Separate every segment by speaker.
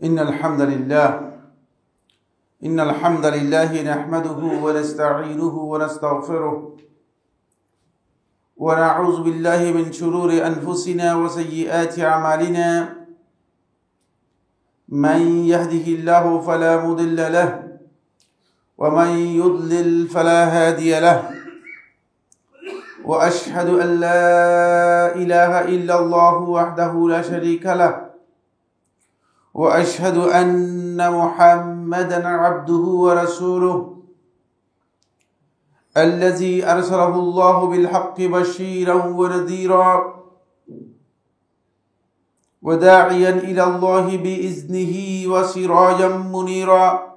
Speaker 1: إن الحمد لله نحمده ونستعينه ونستغفره ونعوذ بالله من شرور أنفسنا وسيئات أعمالنا من يهده الله فلا مضل له ومن يضلل فلا هادي له وأشهد أن لا إله إلا الله وحده لا شريك له وأشهد أن محمدًا عبده ورسوله الذي أرسله الله بالحق بشيرًا ونذيرًا وداعيًا إلى الله بإذنه وسراجًا منيرًا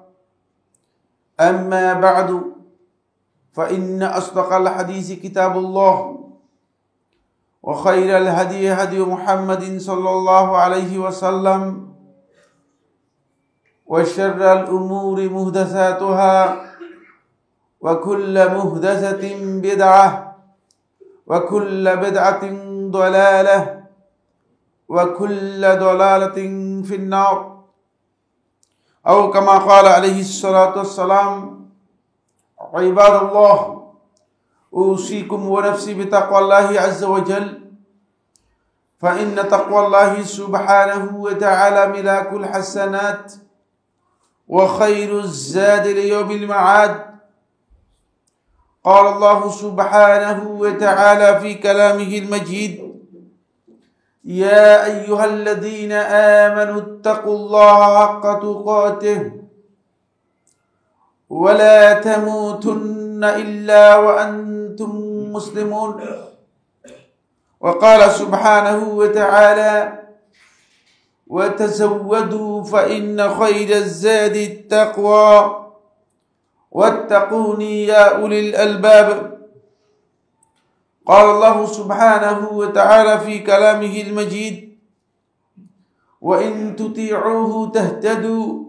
Speaker 1: أما بعد فإن أصدق الحديث كتاب الله وخير الهدي هدي محمد صلى الله عليه وسلم وشر الأمور محدثاتها وكل محدثة بدعة وكل بدعة ضلالة وكل ضلالة في النار أو كما قال عليه الصلاة والسلام عباد الله أوصيكم ونفسي بتقوى الله عز وجل فإن تقوى الله سبحانه وتعالى ملاك الحسنات وخير الزاد ليوم المعاد قال الله سبحانه وتعالى في كلامه المجيد يا أيها الذين آمنوا اتقوا الله حق تقاته ولا تموتن إلا وأنتم مسلمون وقال سبحانه وتعالى وتزودوا فإن خير الزاد التقوى واتقوني يا أولي الألباب قال الله سبحانه وتعالى في كلامه المجيد وإن تطيعوه تهتدوا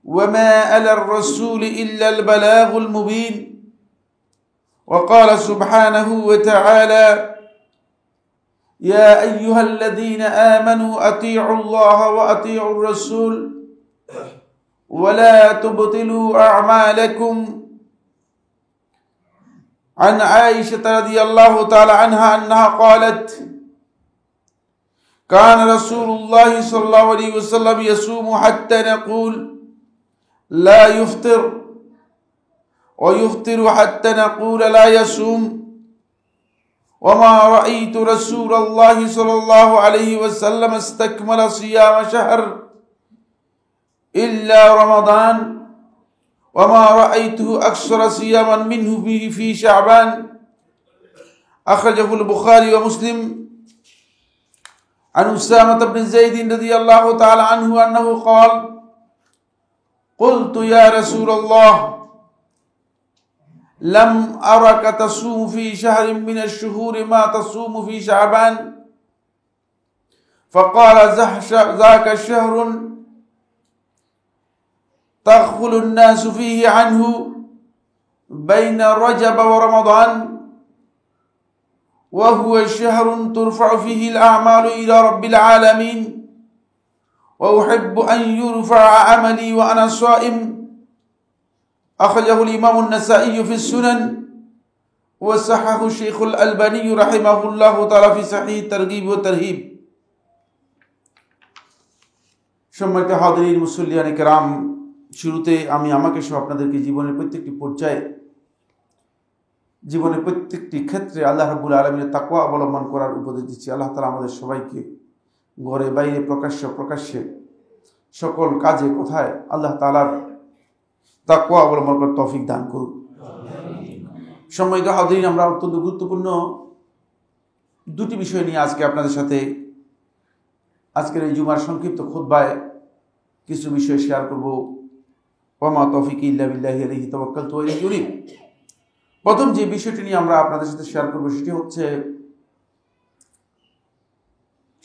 Speaker 1: وما على الرسول إلا البلاغ المبين وقال سبحانه وتعالى يا أيها الذين آمنوا أطيعوا الله وأطيعوا الرسول ولا تبطلوا أعمالكم عن عائشة رضي الله تعالى عنها أنها قالت كان رسول الله صلى الله عليه وسلم يصوم حتى نقول لا يفطر ويفطر حتى نقول لا يصوم وما رأيت رسول الله صلى الله عليه وسلم استكمل صيام شهر إلا رمضان وما رأيته أكثر صياما منه في شعبان أخرجه البخاري ومسلم عن أسامة بن زيد رضي الله تعالى عنه أنه قال قلت يا رسول الله لم أرك تصوم في شهر من الشهور ما تصوم في شعبان فقال ذاك شهر تغفل الناس فيه عنه بين رجب ورمضان وهو شهر ترفع فيه الأعمال إلى رب العالمين وأحب أن يرفع عملي وأنا صائم أخرجه الإمام النسائي في السنن وصححه الشيخ الألباني رحمه الله تعالى في صحيح الترغيب والترهيب সম্মানিত হাজিরিন মুসল্লিয়ান কিরাম শুরুতে আমি আমাকে সহ আপনাদেরকে জীবনের প্রত্যেকটি পর্যায়ে জীবনের প্রত্যেকটি ক্ষেত্রে আল্লাহ রাব্বুল আলামিনের তাকওয়া অবলম্বন করার উপদেশ দিচ্ছি আল্লাহ তাআলা আমাদের সবাইকে ঘরে বাইরে প্রকাশ্যে সকল কাজে কোথায় আল্লাহ তাআলার তাকওয়া অবলম্বন করার তৌফিক দান করুন সম্মানিত হাজিরিন আমরা অত্যন্ত গুরুত্বপূর্ণ দুটি বিষয় নিয়ে আজকে আপনাদের সাথে আজকের এই জুমার সংক্ষিপ্ত খুতবায় কিছু বিষয় শেয়ার করব ওয়া তৌফিকি ইল্লা বিল্লাহি আলাইহি তাওয়াক্কালতু ওয়া ইলাইহি উনীব প্রথম যে বিষয়টি নিয়ে আমরা আপনাদের সাথে শেয়ার করব সেটি হচ্ছে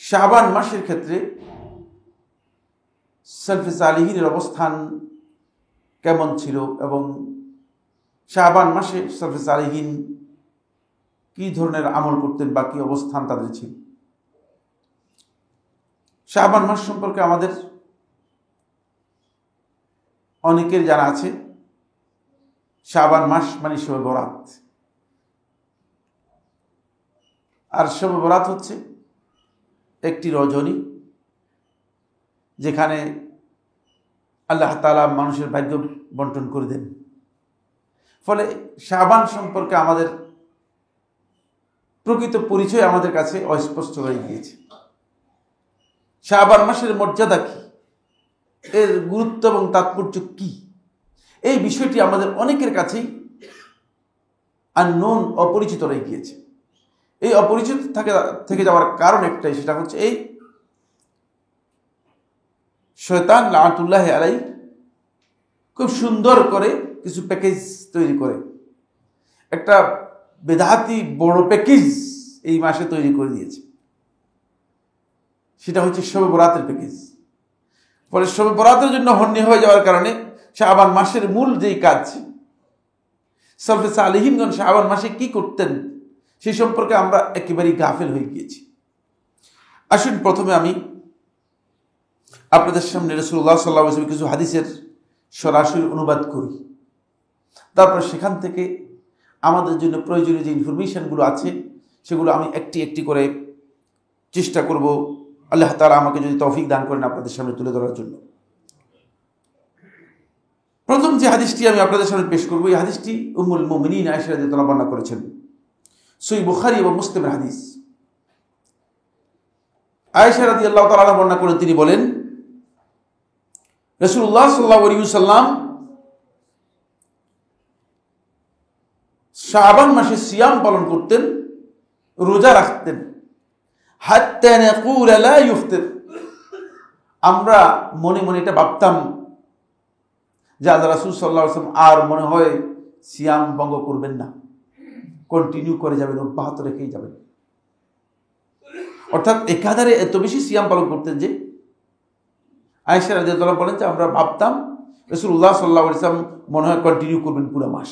Speaker 1: শাবান মাসের ক্ষেত্রে সালফে সালিহিনের অবস্থান কেমন ছিল এবং শাবান মাসে সালফে সালিহিন কি ধরনের আমল করতেন বা কি অবস্থান তাদের ছিল। শাবান মাস সম্পর্কে আমাদের অনেকের জানা আছে শাবান মাস মানে শবে বরাত। আর শবে বরাত হচ্ছে একটি রজনী যেখানে আল্লাহ তাআলা মানুষের ভাগ্য বন্টন করে দেন। ফলে শাবান সম্পর্কে আমাদের প্রকৃত পরিচয় আমাদের কাছে অস্পষ্ট হয়ে গিয়েছে। শাবান মাসের মর্যাদা কি, এর গুরুত্ব এবং তাৎপর্য কি, এই বিষয়টি আমাদের অনেকের কাছেই আননোন, অপরিচিত রয়ে গিয়েছে। এই অপরিচিত থেকে যাওয়ার কারণ একটাই, সেটা হচ্ছে এই শয়তান লাআনাতুল্লাহ আলাইহি খুব সুন্দর করে কিছু প্যাকেজ তৈরি করে, একটা বেদাতি বড় প্যাকেজ এই মাসে তৈরি করে দিয়েছে। সেটা হচ্ছে শবে বরাতের প্যাকেজ। ফলে শবে বরাতের জন্য হন্যে হয়ে যাওয়ার কারণে শাবান মাসের মূল যেই কাজ, সালফে সালিহিনগণ শাবান মাসে কি করতেন সেই সম্পর্কে আমরা একেবারেই গাফেল হয়ে গিয়েছি। আসুন প্রথমে আমি আপনাদের সামনে রাসূলুল্লাহ সাল্লাল্লাহু আলাইহি ওয়াসাল্লাম কিছু হাদিসের সরাসরি অনুবাদ করি, তারপর সেখান থেকে আমাদের জন্য প্রয়োজনীয় যে ইনফরমেশনগুলো আছে সেগুলো আমি একটি একটি করে চেষ্টা করব, আল্লাহ তাআলা আমাকে যদি তৌফিক দান করেন আপনাদের সামনে তুলে ধরার জন্য। প্রথম যে হাদিসটি আমি আপনাদের সামনে পেশ করব, এই হাদিসটি উম্মুল মুমিনিন আয়েশা রাদিয়াল্লাহু আনহা বর্ণনা করেছেন, সহিহ বুখারী এবং মুসলিমের হাদিস। আয়েশা রাদিয়াল্লাহু তাআলা বর্ণনা করেন, তিনি বলেন রাসূলুল্লাহ সাল্লাল্লাহু আলাইহি ওয়াসাল্লাম শাবান মাসে সিয়াম পালন করতেন, রোজা রাখতেন, হাত্তা নাকুল লা ইফতির। আমরা মনে মনে এটা ভাবতাম যে আল্লাহ রাসূল সাল্লাল্লাহু আলাইহি ওয়াসাল্লাম আর মনে হয় সিয়াম ভঙ্গ করবেন না, কন্টিনিউ করে যাবেন, অব্যাহত রেখেই যাবেন। অর্থাৎ একাধারে এত বেশি সিয়াম পালন করতেন যে আয়েশা রাদিয়াল্লাহু আনহা বলেন যে আমরা ভাবতাম রাসূলুল্লাহ সাল্লাল্লাহু আলাইহি ওয়াসাল্লাম মনে হয় কন্টিনিউ করবেন পুরো মাস।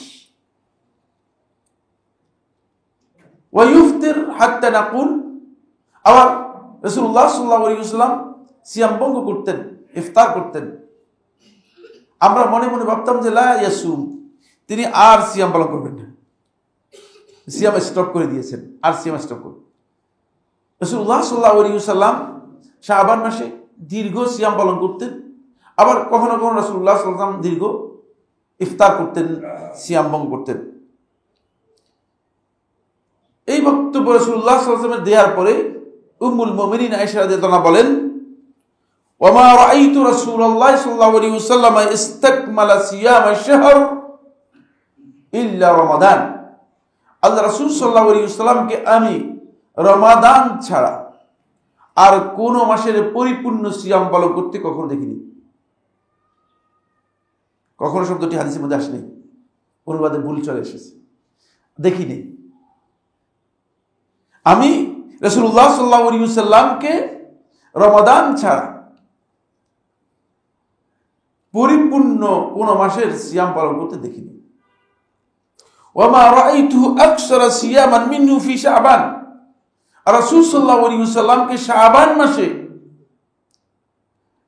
Speaker 1: ওয়া ইফতির হাত্তা নাকুল, আবার রাসূলুল্লাহ সাল্লাল্লাহু আলাইহি ওয়াসাল্লাম সিয়াম ভঙ্গ করতেন, ইফতার করতেন, আমরা মনে মনে ভাবতাম যে লা ইয়াসুম, তিনি আর সিয়াম পালন করবেন না, সিয়াম স্টপ করে দিয়েছেন, আর সিয়াম স্টপ করবেন। রাসূলুল্লাহ সাল্লাল্লাহু আলাইহি ওয়াসাল্লাম শাবান মাসে দীর্ঘ সিয়াম পালন করতেন, আবার কখনো কখনো রাসূলুল্লাহ সাল্লাল্লাহু আলাইহি ওয়াসাল্লাম দীর্ঘ ইফতার করতেন, সিয়াম ভঙ্গ করতেন। এই বক্তব্য রাসূলুল্লাহ সাল্লাল্লাহু আলাইহি ওয়াসাল্লামের দেওয়ার পরে উম্মুল মুমিনিন আয়েশা রাদিয়াল্লাহু আনহা বলেন, ওয়া মা রাআইতু রাসূলুল্লাহ সাল্লাল্লাহু আলাইহি ওয়াসাল্লাম ইসতাকমালা সিয়াম আশ-শাহর ইল্লা রমাদান। আল্লাহ রাসূল সাল্লাল্লাহু আলাইহি ওয়াসাল্লামকে আমি রমাদান ছাড়া আর কোন মাসের পরিপূর্ণ সিয়াম পালন করতে কখনো দেখিনি। কখনো শব্দটি হাদিসের মধ্যে আসেনি, অনুবাদে ভুল চলে এসেছে, দেখিনি। আমি রাসূলুল্লাহ সাল্লাল্লাহু আলাইহি ওয়াসাল্লামকে রমাদান ছাড়া পরিপূর্ণ কোন মাসের সিয়াম পালন করতে দেখিনি। ওয়া মা রাআইতুহু আকসারা সিয়ামান মিনহু ফি শাবান, রাসূল সাল্লাল্লাহু আলাইহি ওয়াসাল্লামকে শাবান মাসে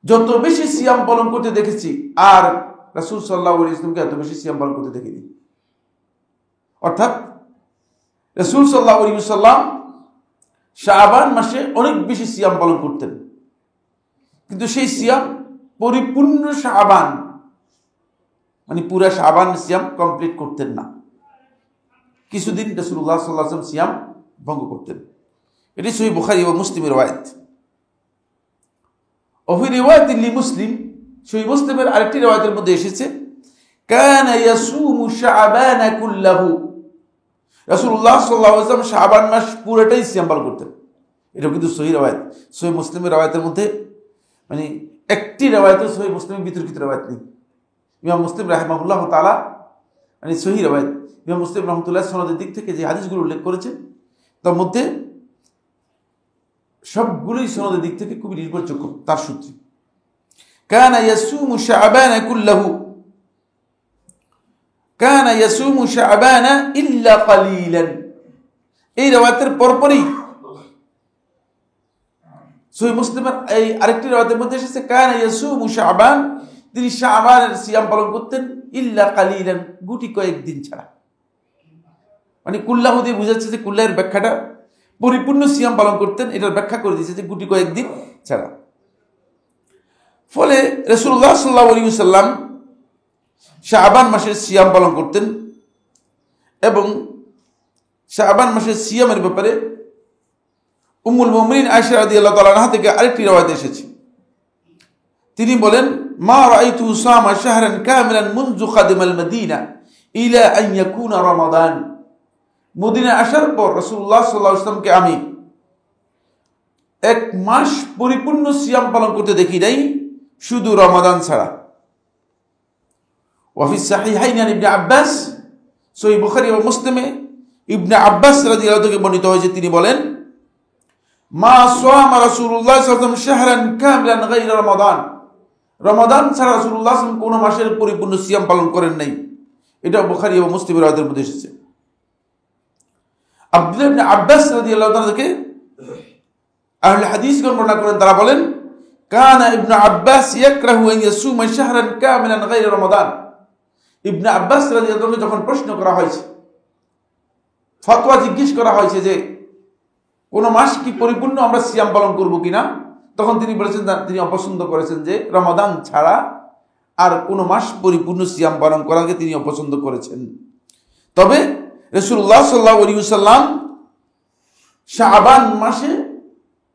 Speaker 1: যত বেশি সিয়াম পালন করতে দেখেছি, আর রাসূল সাল্লাল্লাহু আলাইহি ওয়াসাল্লামকে এত বেশি সিয়াম পালন করতে দেখিনি। অর্থাৎ রাসূল সাল্লাল্লাহু আলাইহি ওয়াসাল্লাম শাবান মাসে অনেক বেশি সিয়াম পালন করতেন, কিন্তু সেই সিয়াম পরিপূর্ণ শাবান মানে পুরা শাবান সিয়াম কমপ্লিট করতেন না। কিছুদিন রাসূলুল্লাহ সাল্লাল্লাহু আলাইহি ওয়াসাল্লাম সিয়াম ভঙ্গ করতেন। এটি সহিহ বুখারী ও মুসলিমের রওয়ায়াত। ওফি রিওয়ায়াত মুসলিম, সহিহ মুসলিমের আরেকটি রওয়ায়াতের মধ্যে এসেছে, কানা ইয়াসুমু শাবান কুল্লাহু, রাসূলুল্লাহ সাল্লাল্লাহু আলাইহি ওয়াসাল্লাম শাবান মাস পুরোটাই সিয়াম পালন করতেন। এটা কিন্তু সহিহ রওয়ায়াত। সহিহ মুসলিমের রওয়ায়াতের মধ্যে মানে একটি রওয়ায়াত সহিহ মুসলিমের বিতর্কিত রওয়ায়াত নেই। ইমাম মুসলিম রাহিমাহুল্লাহ তাআলা মানে সহিহ রওয়ায়াত, ইমাম মুসলিম রাহমাতুল্লাহ সনদের দিক থেকে যে হাদিসগুলো উল্লেখ করেছেন তার মধ্যে সবগুলোই সনদের দিক থেকে খুবই নির্ভরযোগ্য তার সূত্রে। কানা ইয়াসুমু শাবান কুল্লাহু, কানা ইয়াসুমু শাবান ইল্লা কালিলান। এই রওয়ায়াতের পরপরই সহিহ মুসলিমের এই আরেকটি রওয়ায়াতের মধ্যে এসেছে, কানা ইয়াসুমু শাবান, তিনি শাবানের সিয়াম পালন করতেন ইল্লা কালিলান, গুটি কয়েকদিন ছাড়া। মানে কুল্লাহ দিয়ে বুঝাচ্ছে যে কুল্লাহের ব্যাখ্যাটা পরিপূর্ণ সিয়াম পালন করতেন, এটার ব্যাখ্যা করে দিয়েছে যে গুটি কয়েকদিন ছাড়া। ফলে রাসূলুল্লাহ সাল্লাল্লাহু আলাইহি ওয়াসাল্লাম শাবান মাসের সিয়াম পালন করতেন। এবং শাবান মাসের সিয়ামের ব্যাপারে উম্মুল মুমিনিন আয়েশা রাদিয়াল্লাহু তাআলা আনহা থেকে আরেকটি রওয়ায়াত এসেছে। তিনি বলেন, মা রাআইতু সামা শাহরান কামিলান মুনযু খাদিমাল মদিনা ইলা আন ইয়াকুনা রমাদান। মদিনায় আসার পর রাসূলুল্লাহ সাল্লাল্লাহু আলাইহি ওয়াসাল্লামকে আমি এক মাস পরিপূর্ণ সিয়াম পালন করতে দেখি নাই, শুধু রমাদান ছাড়া। ওয়া ফি সাহিহাইন আন ইবনে আব্বাস, সহিহ বুখারী ও মুসলিমে ইবনে আব্বাস রাদিয়াল্লাহু থেকে বর্ণিত হয়েছে, তিনি বলেন, মা সামা রাসূলুল্লাহ সাল্লাল্লাহু আলাইহি ওয়াসাল্লাম শাহরান কামিলান গায়রা রমাদান। রমাদান ছাড়া রাসূলুল্লাহ সাল্লাল্লাহু আলাইহি ওয়াসাল্লাম কোন মাসের পরিপূর্ণ সিয়াম পালন করেন নাই। এটা বুখারী ও মুসলিমের রাওয়ায়াতের মধ্যে এসেছে। আব্দুল্লাহ ইবনে আব্বাস রাদিয়াল্লাহু তাআলা থেকে আহলে হাদিসগণ বর্ণনা করেন, তারা বলেন, কানা ইবনে আব্বাস ইয়াকরাহু আন ইয়াসুমা শাহরান কামিলান গায়রা রমাদান। ইবনে আব্বাস রাদিয়াল্লাহু তাআলা যখন প্রশ্ন করা হয়েছে, ফতোয়া জিজ্ঞেস করা হয়েছে যে কোন মাস কি পরিপূর্ণ আমরা সিয়াম পালন করব কিনা, তখন তিনি বলেছেন তিনি অপছন্দ করেছেন যে রমাদান ছাড়া আর কোন মাস পরিপূর্ণ সিয়াম পালন করাকে তিনি অপছন্দ করেছেন। তবে রাসূলুল্লাহ সাল্লাল্লাহু আলাইহি ওয়াসাল্লাম শাবান মাসে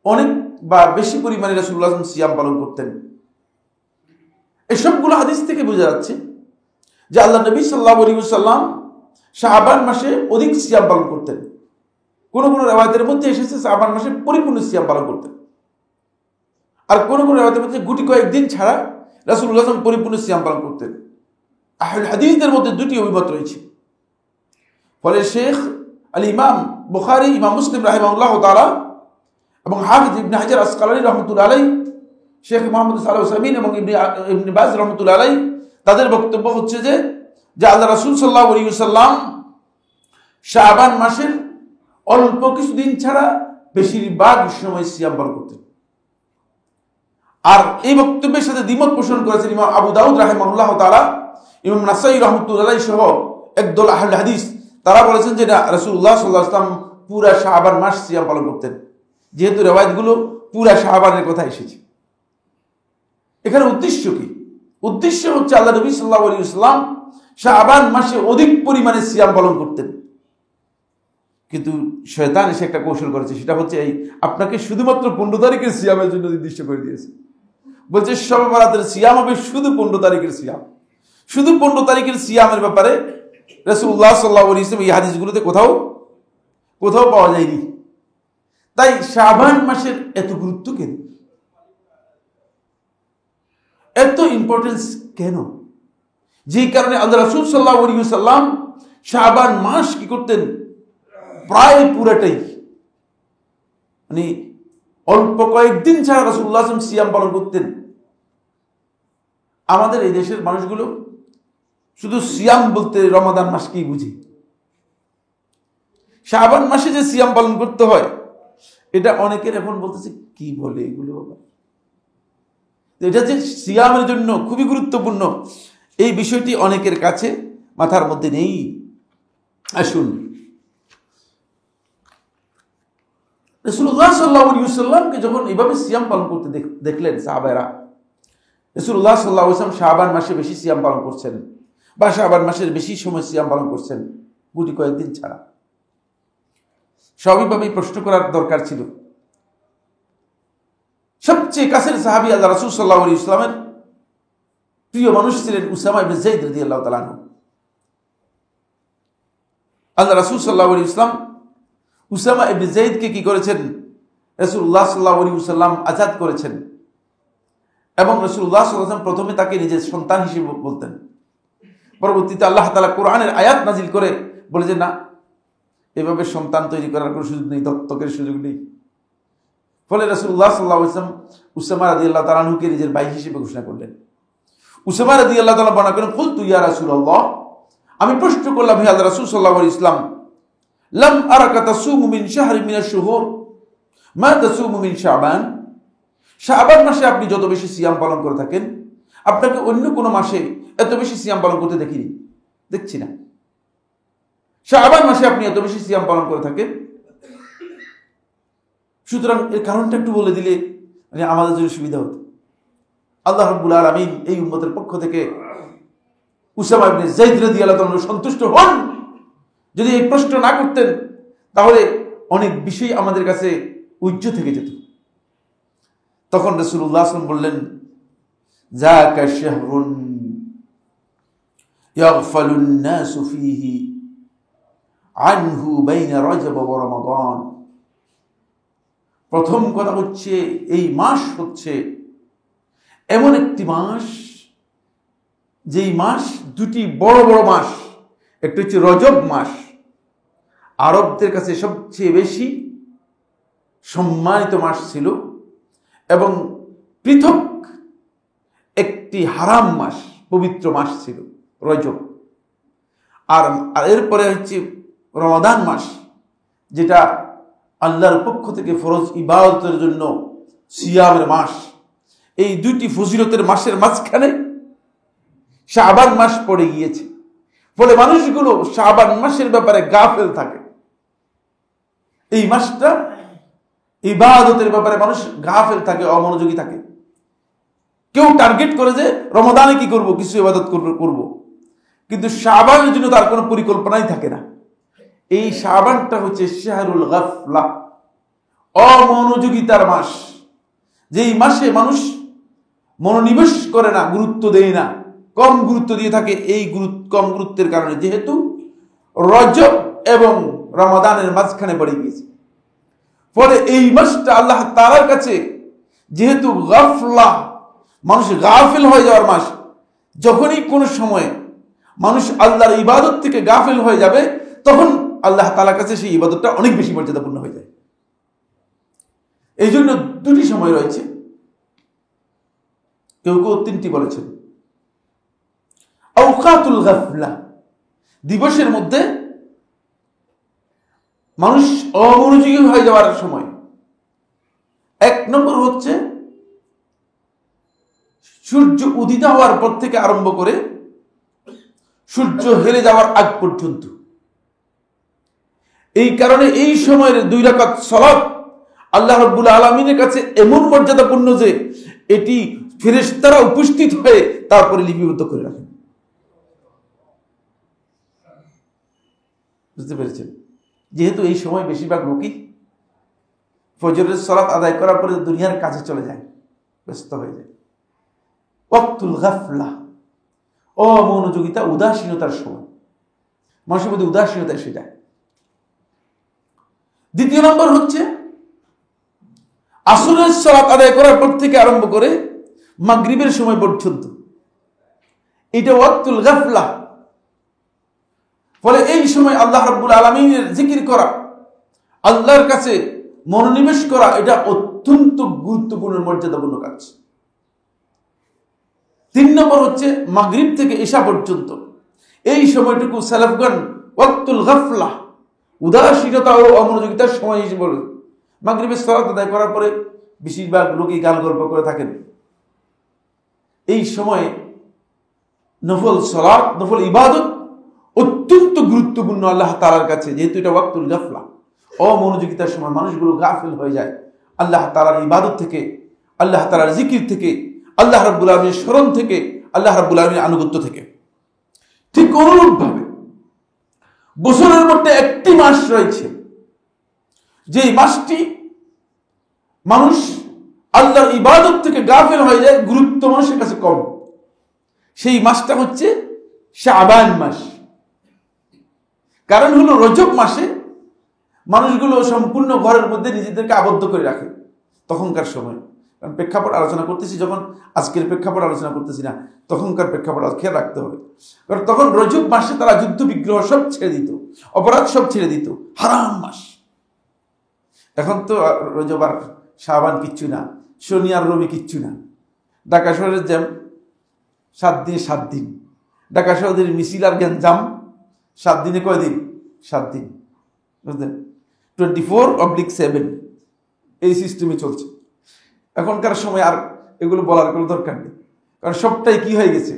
Speaker 1: অনেক বা বেশি পরিমাণে রাসূলুল্লাহ সাল্লাল্লাহু আলাইহি ওয়াসাল্লাম সিয়াম পালন করতেন। এসবগুলো হাদিস থেকে বোঝা যাচ্ছে যে আল্লাহ নবী সাল্লাল্লাহু আলাইহি ওয়াসাল্লাম শাবান মাসে অধিক সিয়াম পালন করতেন। কোন কোন রিওয়ায়াতের মধ্যে এসেছে শাবান মাসে পরিপূর্ণ সিয়াম পালন করতেন, আর কোন কোন রিওয়ায়াতের মধ্যে গুটি কয়েকদিন ছাড়া রাসূলুল্লাহ সাল্লাল্লাহু আলাইহি ওয়াসাল্লাম পরিপূর্ণ সিয়াম পালন করতেন। আহলে হাদিসদের মধ্যে দুটি অভিমত রয়েছে। ফলে শেখ আল ইমাম বুখারী, ইমাম মুসলিম রাহিমাহুল্লাহ তাআলা এবং হাফিজ ইবনে হাজার আসকালানী রাহমাতুল্লাহ আলাইহি, শেখ মুহাম্মদ সালেহ উসাইমিন এবং ইবনে বাজ রাহমাতুল্লাহ আলাইহি, তাদের বক্তব্য হচ্ছে যে আল্লাহ রাসূল সাল্লাল্লাহু আলাইহি ওয়াসাল্লাম শাবান মাসের অল্প কিছুদিন ছাড়া বেশিরভাগ সময় সিয়াম পালন করতেন। আর এই বক্তব্যের সাথে দ্বিমত পোষণ করেছেন ইমাম আবু দাউদ রাহিমাহুল্লাহ তাআলা, ইমাম নাসাই রাহমাতুল্লাহ আলাইহি সহ একদল আহলে হাদিস। তারা বলেছেন যে না, রাসূলুল্লাহ সাল্লাল্লাহু আলাইহি ওয়াসাল্লাম পুরা শাবান মাস সিয়াম পালন করতেন, যেহেতু রিওয়ায়াতগুলো পুরা শাবানের কথা এসেছে। এখানে উদ্দেশ্য কি? উদ্দেশ্য হচ্ছে আল্লাহ নবী সাল্লাল্লাহু আলাইহি ওয়াসাল্লাম শাবান মাসে অধিক পরিমাণে সিয়াম পালন করতেন। কিন্তু শয়তান এসে একটা কৌশল করেছে, সেটা হচ্ছে এই আপনাকে শুধুমাত্র 15 তারিখের সিয়ামের জন্য নির্দিষ্ট করে দিয়েছে। বলছে শবে বরাতের সিয়াম হবে শুধু 15 তারিখের সিয়াম। শুধু 15 তারিখের সিয়ামের ব্যাপারে রাসূলুল্লাহ সাল্লাল্লাহু আলাইহি ওয়াসাল্লাম এই হাদিসগুলোতে কোথাও পাওয়া যায়নি। তাই শাবান মাসের এত গুরুত্ব কেন, এত ইম্পর্টেন্স কেন? যেই কারণে আল্লাহ রাসূল সাল্লাল্লাহু আলাইহি ওয়াসাল্লাম শাবান মাস কি করতেন, প্রায় পুরাটাই, মানে অল্প কয়েকদিন ছাড়া রাসূলুল্লাহ সাল্লাল্লাহু আলাইহি ওয়াসাল্লাম সিয়াম পালন করতেন। আমাদের এই দেশের মানুষগুলো শুধু সিয়াম বলতে রমাদান মাসকেই বুঝে। শাবান মাসে যে সিয়াম পালন করতে হয়, এটা অনেকের এখন বলতেছে কি বলে এগুলো, এটা যে সিয়ামের জন্য খুবই গুরুত্বপূর্ণ, এই বিষয়টি অনেকের কাছে মাথার মধ্যে নেই। আসুন, রাসূলুল্লাহ সাল্লাল্লাহু আলাইহি ওয়াসাল্লামকে যখন এইভাবে সিয়াম পালন করতে দেখলেন সাহাবায়েরা, রাসূলুল্লাহ সাল্লাল্লাহু আলাইহি ওয়াসাল্লাম শাবান মাসে বেশি সিয়াম পালন করছেন বা শাবান মাসের বেশি সময় সিয়াম পালন করছেন গুটি কয়েকদিন ছাড়া, স্বাভাবিকভাবেই প্রশ্ন করার দরকার ছিল। সবচেয়ে কাছের সাহাবী আল্লাহ রাসূল সাল্লাল্লাহু আলাইহি ওয়াসাল্লামের প্রিয় মানুষ ছিলেন উসামা ইবনে যায়েদ রাদিয়াল্লাহু তাআলা আনহু। আল্লাহ রাসূল সাল্লাল্লাহু আলাইহি ওয়াসাল্লাম উসামা ইবনে যায়েদকে কি করেছেন, রাসূলুল্লাহ সাল্লাল্লাহু আলাইহি ওয়াসাল্লাম আজাদ করেছেন। এবং রাসূলুল্লাহ সাল্লাল্লাহু আলাইহি ওয়াসাল্লাম প্রথমে তাকে নিজের সন্তান হিসেবে বলতেন, পরবর্তীতে আল্লাহ তাআলা কোরআনের আয়াত নাজিল করে বলে যে না, এভাবে সন্তান তৈরি করার কোনো সুযোগ নেই, দত্তকের সুযোগ নেই। ফলে রাসূলুল্লাহ সাল্লাল্লাহু আলাইহি ওয়াসাল্লাম উসামা রাদিয়াল্লাহু তাআলা আনহুকে নিজের ভাই হিসেবে ঘোষণা করলেন। উসামা রাদিয়াল্লাহু তাআলা বর্ণনা করেন, কুলতু ইয়া রাসূলুল্লাহ, আমি প্রশ্ন করলাম হে আল্লাহর রাসূল সাল্লাল্লাহু আলাইহি ওয়াসাল্লাম, লাম আরাকা তাসুমু মিন শাহরিন মিনাশ শুহুর মা তাসুমু মিন শাবান। শাবান মাসে আপনি যত বেশি সিয়াম পালন করে থাকেন, আপনাকে অন্য কোনো মাসে এত বেশি সিয়াম পালন করতে দেখিনি, দেখছি না। শাবান মাসে আপনি এত বেশি সিয়াম পালন করে থাকেন। সুতরাং এর কারণটা একটু বলে দিলে মানে আমাদের জন্য সুবিধা হতো। আল্লাহ রাব্বুল আলামিন এই উম্মতের পক্ষ থেকে উসামা ইবনে যায়েদ রাদিয়াল্লাহু আনহু সন্তুষ্ট হন। যদি এই প্রশ্ন না করতেন তাহলে অনেক বিষয় আমাদের কাছে উজ্জ্ব থেকে যেত। তখন রাসূলুল্লাহ সাল্লাল্লাহু আলাইহি ওয়াসাল্লাম বললেন, যাকা শাহরুন ইয়াগফালুন নাসু ফীহি আনহু বাইনা রজব ওয়া রমাদান। প্রথম কথা হচ্ছে এই মাস হচ্ছে এমন একটি মাস, যেই মাস দুটি বড় বড় মাস, একটি হচ্ছে রজব মাস, আরবদের কাছে সবচেয়ে বেশি সম্মানিত মাস ছিল, এবং পৃথক একটি হারাম মাস, পবিত্র মাস ছিল রজব। আর এরপরে হচ্ছে রমাদান মাস, যেটা আল্লাহর পক্ষ থেকে ফরজ ইবাদতের জন্য সিয়ামের মাস। এই দুইটি ফজিলতের মাসের মাঝখানে শাবান মাস পড়ে গিয়েছে, ফলে মানুষগুলো শাবান মাসের ব্যাপারে গাফেল থাকে। এই মাসটা ইবাদতের ব্যাপারে মানুষ গাফেল থাকে, অমনোযোগী থাকে। কেউ টার্গেট করে যে রমাদানে কি করব, কিছু ইবাদত করব, কিন্তু শাবানের জন্য তার কোনো পরিকল্পনাই থাকে না। এই শাবানটা হচ্ছে শাহরুল গাফলা, অমনোযোগিতার মাস। যেই মাসে মানুষ মনোনিবেশ করে না, গুরুত্ব দেয় না, কম গুরুত্ব দিয়ে থাকে। এই কম গুরুত্বের কারণে যেহেতু রজব এবং রমাদানের মাঝখানে পড়ে গিয়েছে, ফলে এই মাসটা আল্লাহ তাআলার কাছে যেহেতু গাফলা, মানুষ গাফিল হয়ে যাওয়ার মাস। যখনই কোনো সময় মানুষ আল্লাহর ইবাদত থেকে গাফিল হয়ে যাবে, তখন আল্লাহ তাআলার কাছে সেই ইবাদতটা অনেক বেশি মর্যাদাপূর্ণ হয়ে যায়। এই জন্য দুটি সময় রয়েছে, কেউ কেউ তিনটি বলেছেন। আওকাতুল গাফলা, দিবসের মধ্যে মানুষ অমনোযোগী হয়ে যাওয়ার সময়। এক নম্বর হচ্ছে সূর্য উদিত হওয়ার পর থেকে আরম্ভ করে সূর্য হেলে যাওয়ার আগ পর্যন্ত। এই কারণে এই সময়ের 2 রাকাত সালাত আল্লাহ রাব্বুল আলামিনের কাছে এমন মর্যাদাপূর্ণ যে এটি ফেরেশতারা উপস্থিত হয়ে তারপরে লিপিবদ্ধ করে রাখেন। বুঝতে পেরেছেন? যেহেতু এই সময় বেশিরভাগ লোকই ফজরের সালাত আদায় করার পরে দুনিয়ার কাজে চলে যায়, ব্যস্ত হয়ে যায়। ওয়াক্তুল গাফলা, অমনোযোগিতা, উদাসীনতার সময়, মানুষের মধ্যে উদাসীনতা এসে যায়। দ্বিতীয় নম্বর হচ্ছে আসরের সালাত আদায় করার পর থেকে আরম্ভ করে মাগরিবের সময় পর্যন্ত, এটা ওয়াক্তুল গাফলা। ফলে এই সময় আল্লাহ রাব্বুল আলামিনের জিকির করা, আল্লাহর কাছে মনোনিবেশ করা, এটা অত্যন্ত গুরুত্বপূর্ণ মর্যাদাপূর্ণ কাজ। 3 নম্বর হচ্ছে মাগরিব থেকে ইশা পর্যন্ত, এই সময়টুকু সালাফগণ ওয়াক্তুল গাফলা, উদাসীনতা ও অমনোযোগিতার সময় হিসেবে বলে। মাগরিবের সালাত আদায় করার পরে বেশিরভাগ লোকই গাল গল্প করে থাকেন। এই সময়ে নফল সালাত, নফল ইবাদত অত্যন্ত গুরুত্বপূর্ণ আল্লাহ তাআলার কাছে, যেহেতু এটা ওয়াক্তুল গাফলা, অমনোযোগিতার সময় মানুষগুলো গাফিল হয়ে যায় আল্লাহ তাআলার ইবাদত থেকে, আল্লাহ তাআলার জিকির থেকে, আল্লাহ রাব্বুল আলামিনের স্মরণ থেকে, আল্লাহ রাব্বুল আলামিনের আনুগত্য থেকে। ঠিক অনুরূপভাবে বছরের মধ্যে একটি মাস রয়েছে, যে মাসটি মানুষ আল্লাহর ইবাদত থেকে গাফিল হয়ে যায়, গুরুত্ব মানুষের কাছে কম। সেই মাসটা হচ্ছে শাবান মাস। কারণ হলো রজব মাসে মানুষগুলো সম্পূর্ণ ঘরের মধ্যে নিজেদেরকে আবদ্ধ করে রাখে তখনকার সময়। কারণ প্রেক্ষাপট আলোচনা করতেছি, যখন আজকের প্রেক্ষাপট আলোচনা করতেছি না, তখনকার প্রেক্ষাপট খেয়াল রাখতে হবে। কারণ তখন রজব মাসে তারা যুদ্ধ বিগ্রহ সব ছেড়ে দিত, অপরাধ সব ছেড়ে দিত, হারাম মাস। এখন তো রজব আর শাবান কিচ্ছু না, শনি আর রবি কিচ্ছু না। ঢাকা শহরের জ্যাম 7 দিনে 7 দিন, ঢাকা শহরের মিছিল আর গ্যাঞ্জাম 7 দিনে কয় দিন? 7 দিন। বুঝলেন? 24/7 এই সিস্টেমে চলছে। এখনকার সময় আর এগুলো বলার কোনো দরকার নেই, কারণ সবটাই কি হয়ে গেছে,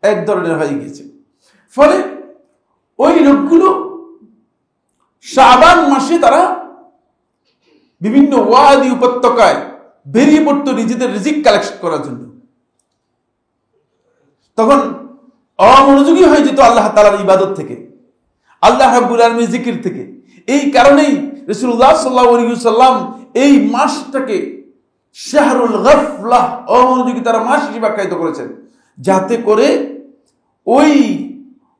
Speaker 1: এক ধরনের হয়ে গেছে। ফলে ওই লোকগুলো শাবান মাসে তারা বিভিন্ন ওয়াদি উপত্যকায় বেরিয়ে পড়তো নিজেদের রিজিক কালেক্ট করার জন্য। তখন অমনোযোগী হয়ে যেত আল্লাহ তাআলার ইবাদত থেকে, আল্লাহ রাব্বুল আলামিনের জিকির থেকে। এই কারণেই রাসূলুল্লাহ সাল্লাল্লাহু আলাইহি ওয়াসাল্লাম এই মাসটাকে শাহরুল গাফলাহ, অমনোযোগিতার মাস হিসেবে আখ্যায়িত করেছেন, যাতে করে ওই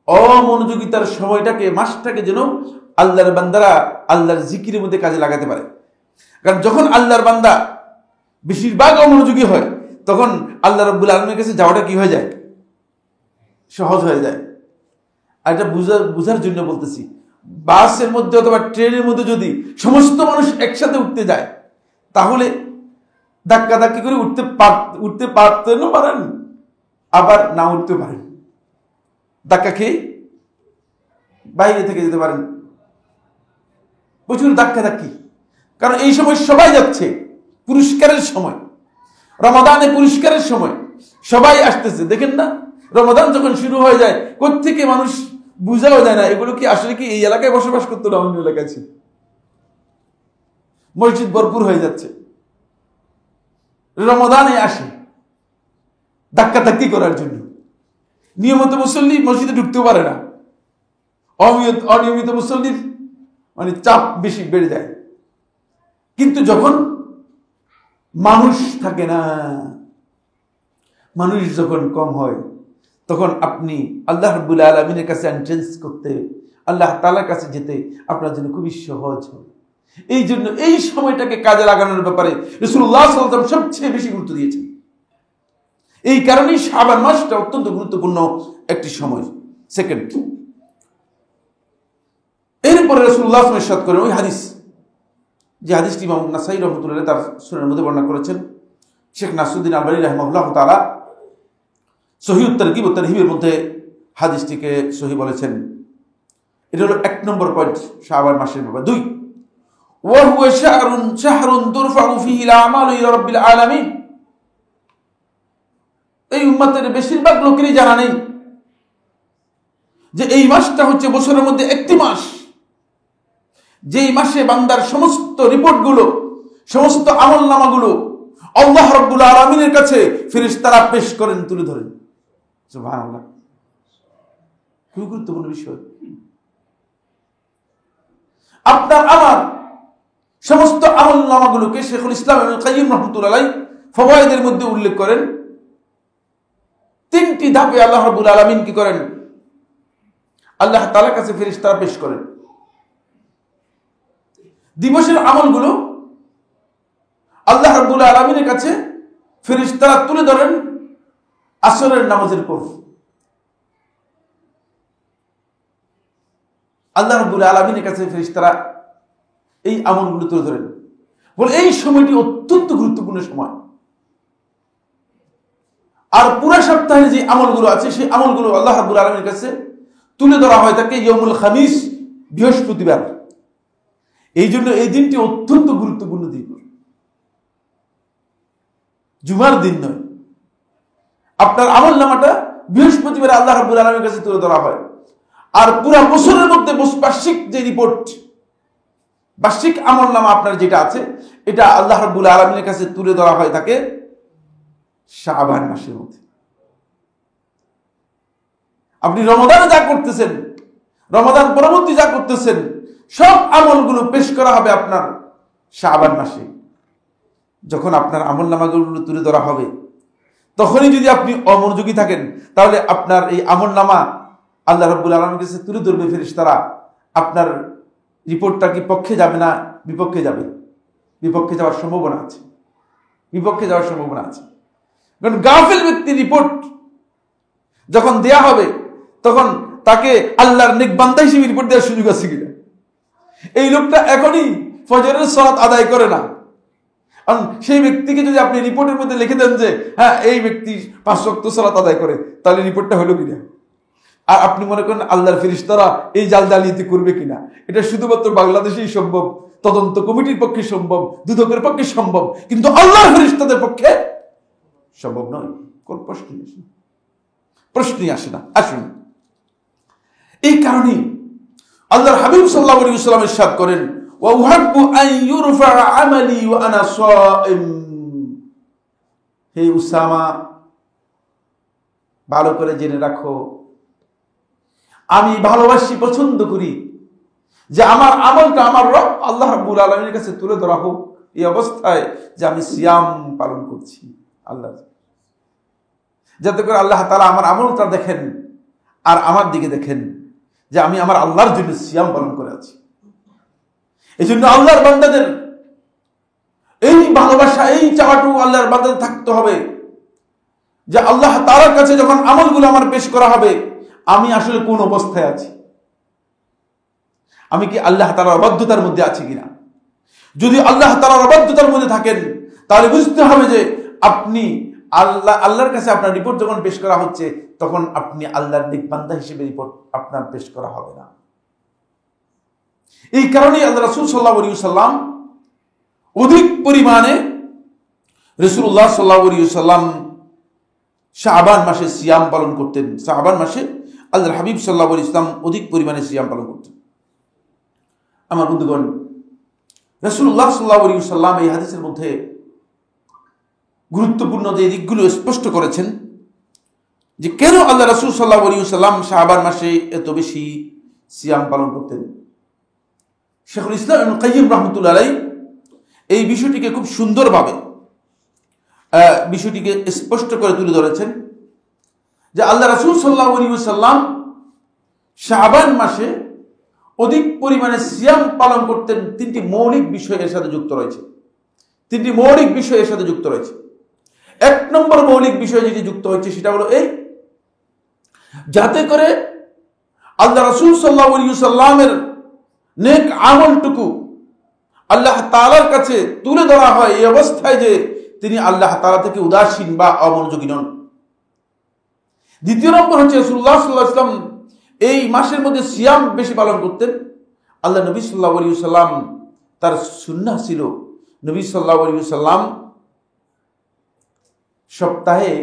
Speaker 1: অমনোযোগিতার সময়টাকে, মাসটাকে যেন আল্লাহর বান্দারা আল্লাহর জিকিরের মধ্যে কাজে লাগাতে পারে। কারণ যখন আল্লাহর বান্দা বেশিরভাগ অমনোযোগী হয়, তখন আল্লাহ রাব্বুল আলামিনের কাছে যাওয়াটা কি হয়ে যায়, সহজ হয়ে যায়। আর এটা বুঝার জন্য বলতেছি, বাসের মধ্যে অথবা ট্রেনের মধ্যে যদি সমস্ত মানুষ একসাথে উঠতে যায়, তাহলে ধাক্কাধাক্কি করে উঠতে পারতেনও পারেন, আবার না উঠতে পারেন, ধাক্কা খেয়ে বাইরে থেকে যেতে পারেন। প্রচুর ধাক্কাধাক্কি, কারণ এই সময় সবাই যাচ্ছে, পুরস্কারের সময়, রমাদানে পুরস্কারের সময় সবাই আসতেছে। দেখেন না, রমাদান যখন শুরু হয়ে যায়, কোত্থেকে মানুষ বুঝাও যায় না এগুলো কি আসলে কি এই এলাকায় বসবাস করতো না অন্য এলাকায় ছিল। মসজিদ ভরপুর হয়ে যাচ্ছে, রমাদানে আসে ধাক্কাধাক্কি করার জন্য। নিয়মিত মুসল্লি মসজিদে ঢুকতেও পারে না, অনিয়মিত মুসল্লির মানে চাপ বেশি বেড়ে যায়। কিন্তু যখন মানুষ থাকে না, মানুষ যখন কম হয়, তখন আপনি আল্লাহ রাব্বুল আলামিনের কাছে এন্ট্রেন্স করতে, আল্লাহ তাআলার কাছে যেতে আপনার জন্য খুবই সহজ হবে। এই জন্য এই সময়টাকে কাজে লাগানোর ব্যাপারে রাসূলুল্লাহ সাল্লাল্লাহু আলাইহি ওয়াসাল্লাম সবচেয়ে বেশি গুরুত্ব দিয়েছেন। এই কারণেই শাবান মাসটা অত্যন্ত গুরুত্বপূর্ণ একটি সময়। সেকেন্ড, এরপরে রাসূলুল্লাহ সাল্লাল্লাহু আলাইহি ওয়াসাল্লাম ইরশাদ করেন, ওই হাদিস, যে হাদিসটি ইমাম নাসাঈ রাহমাতুল্লাহ তার সুনানের মধ্যে বর্ণনা করেছেন, শেখ নাসরুদ্দিন আলবানী রাহিমাহুল্লাহ তাআলা সহিহ তারগিব ও তারহিবের মধ্যে হাদিসটিকে সহিহ বলেছেন। এটা হলো 1 নম্বর পয়েন্ট শাবান মাসের ব্যাপারে। 2, ওয়া হুয়া শাহরুন তুরফাউ ফীহি আল-আমালু ইলা রাব্বিল আলামিন। এই উম্মতের বেশিরভাগ লোকেরই জানা নেই যে এই মাসটা হচ্ছে বছরের মধ্যে একটি মাস, যেই মাসে বান্দার সমস্ত রিপোর্টগুলো, সমস্ত আমলনামাগুলো আল্লাহ রাব্বুল আলামিনের কাছে ফেরেশতারা পেশ করেন, তুলে ধরেন। সুবহানাল্লাহ, খুব গুরুত্বপূর্ণ বিষয়। আপনার আমার সমস্ত আমলনামাগুলোকে শেখুল ইসলাম ইবনুল কাইয়্যিম রাহমাতুল্লাহ আলাইহি ফওয়ায়েদের মধ্যে উল্লেখ করেন। 3টি ধাপে আল্লাহ রাব্বুল আলামিন কি করেন, আল্লাহ তাআলার কাছে ফেরেশতারা পেশ করেন। দিবসের আমলগুলো আল্লাহ রাব্বুল আলামিনের কাছে ফেরেশতারা তুলে ধরেন আসরের নামাজের পর। আল্লাহ রাব্বুল আলামিনের কাছে ফেরেশতারা এই আমলগুলো তুলে ধরেন। বলে এই সময়টি অত্যন্ত গুরুত্বপূর্ণ সময়। আর পুরো সপ্তাহে যে আমলগুলো আছে, সেই আমলগুলো আল্লাহ রাব্বুল আলামিনের কাছে তুলে ধরা হয় থাকে ইয়মুল খামিস, বৃহস্পতিবার। এই জন্য এই দিনটি অত্যন্ত গুরুত্বপূর্ণ দিন, জুমার দিন নয়। আপনার আমল নামাটা বৃহস্পতিবার আল্লাহ রাব্বুল আলামিনের কাছে তুলে ধরা হয়। আর পুরো বছরের মধ্যে বার্ষিক যে রিপোর্ট, বার্ষিক আমল নামা আপনার যেটা আছে, এটা আল্লাহ রাব্বুল আলামিনের কাছে তুলে ধরা হয় থাকে শাবান মাসের মধ্যে। আপনি রমাদানে যা করতেছেন, রমাদান পরবর্তী যা করতেছেন, সব আমলগুলো পেশ করা হবে আপনার শাবান মাসে। যখন আপনার আমল নামাগুলো তুলে ধরা হবে, তখনই যদি আপনি অমনোযোগী থাকেন, তাহলে আপনার এই আমল নামা আল্লাহ রাব্বুল আলামিনের কাছে তুলে ধরবে ফেরেশতারা। আপনার রিপোর্টটা কি পক্ষে যাবে না বিপক্ষে যাবে? বিপক্ষে যাওয়ার সম্ভাবনা আছে, বিপক্ষে যাওয়ার সম্ভাবনা আছে। কারণ গাফিল ব্যক্তির রিপোর্ট যখন দেয়া হবে, তখন তাকে আল্লাহর নেক বান্দা হিসেবে রিপোর্ট দেওয়ার সুযোগ আছে কিনা? এই লোকটা এখনই ফজরের সালাত আদায় করে না, সেই ব্যক্তিকে যদি আপনি রিপোর্টের মধ্যে লিখে দেন যে হ্যাঁ এই ব্যক্তি 5 ওয়াক্ত সালাত আদায় করে, তাহলে রিপোর্টটা হলো কিনা? আর আপনি মনে করেন আল্লাহর ফেরেশতারা এই জালিয়াতি করবে কিনা? এটা শুধুমাত্র বাংলাদেশেই সম্ভব, তদন্ত কমিটির পক্ষে সম্ভব, দুদকের পক্ষে সম্ভব, কিন্তু আল্লাহর ফেরেশতাদের পক্ষে সম্ভব নয়। কোন প্রশ্নই আসে না। আসুন, এই কারণে আল্লাহর হাবিব সাল্লাল্লাহু আলাইহি ওয়াসাল্লাম ইরশাদ করেন, ওয়া উহিব্বু আন ইউরফা আমালি ওয়া আনা সাইম। হে উসামা, ভালো করে জেনে রাখো, আমি ভালোবাসি, পছন্দ করি যে আমার আমলটা আমার রব আল্লাহ রাব্বুল আলামিনের কাছে তুলে ধরা হোক এই অবস্থায় যে আমি সিয়াম পালন করছি আল্লাহ, যাতে করে আল্লাহ তাআলা আমার আমলটা দেখেন আর আমার দিকে দেখেন যে আমি আমার আল্লাহর জন্য সিয়াম পালন করে আছি। এই জন্য আল্লাহর বান্দাদের এই ভালোবাসা, এই চাওয়াটুকু আল্লাহর বান্দাদের থাকতে হবে যে আল্লাহ তাআলার কাছে যখন আমলগুলো আমার পেশ করা হবে, আমি আসলে কোন অবস্থায় আছি, আমি কি আল্লাহ তাআলার অবাধ্যতার মধ্যে আছি কিনা। যদি আল্লাহ তাআলার অবাধ্যতার মধ্যে থাকেন, তাহলে বুঝতে হবে যে আপনি আল্লাহর কাছে আপনার রিপোর্ট যখন পেশ করা হচ্ছে, তখন আপনি আল্লাহর নেক বান্দা হিসেবে রিপোর্ট আপনার পেশ করা হবে না। এই কারণেই আল্লাহ রাসূল সাল্লাল্লাহু আলাইহি ওয়াসাল্লাম অধিক পরিমাণে রাসূলুল্লাহ সাল্লাল্লাহু আলাইহি ওয়াসাল্লাম শাবান মাসে সিয়াম পালন করতেন। শাবান মাসে আল্লাহর হাবিব সাল্লাল্লাহু আলাইহি ওয়াসাল্লাম অধিক পরিমাণে সিয়াম পালন করতেন। আমার বন্ধুগণ, রাসূলুল্লাহ সাল্লাল্লাহু আলাইহি ওয়াসাল্লাম এই হাদিসের মধ্যে গুরুত্বপূর্ণ যে দিকগুলো স্পষ্ট করেছেন যে কেন আল্লাহ রাসূল সাল্লাল্লাহু আলাইহি ওয়াসাল্লাম শাবান মাসে এত বেশি সিয়াম পালন করতেন। শাইখুল ইসলাম ইবনে কাইয়্যিম রাহমাতুল্লাহ আলাইহি এই বিষয়টিকে খুব সুন্দরভাবে বিষয়টিকে স্পষ্ট করে তুলে ধরেছেন যে আল্লাহ রাসূল সাল্লাল্লাহু আলাইহি ওয়াসাল্লাম শাবান মাসে অধিক পরিমাণে সিয়াম পালন করতেন। তিনটি মৌলিক বিষয় এর সাথে যুক্ত রয়েছে। এক নম্বর মৌলিক বিষয় যেটি যুক্ত হচ্ছে সেটা হলো এই, যাতে করে আল্লাহ রাসূল সাল্লাল্লাহু আলাইহি ওয়াসাল্লামের নেক আমলটুকু আল্লাহ তাআলার কাছে তুলে ধরা হয় এই অবস্থায় যে তিনি আল্লাহ তাআলা থেকে উদাসীন বা অমনোযোগী নন। দ্বিতীয় নম্বর হচ্ছে রাসূলুল্লাহ সাল্লাল্লাহু আলাইহি ওয়াসাল্লাম এই মাসের মধ্যে সিয়াম বেশি পালন করতেন। আল্লাহ নবী সাল্লাল্লাহু আলাইহি ওয়াসাল্লাম তার সুন্নাহ ছিল, নবী সাল্লাল্লাহু আলাইহি ওয়াসাল্লাম সপ্তাহে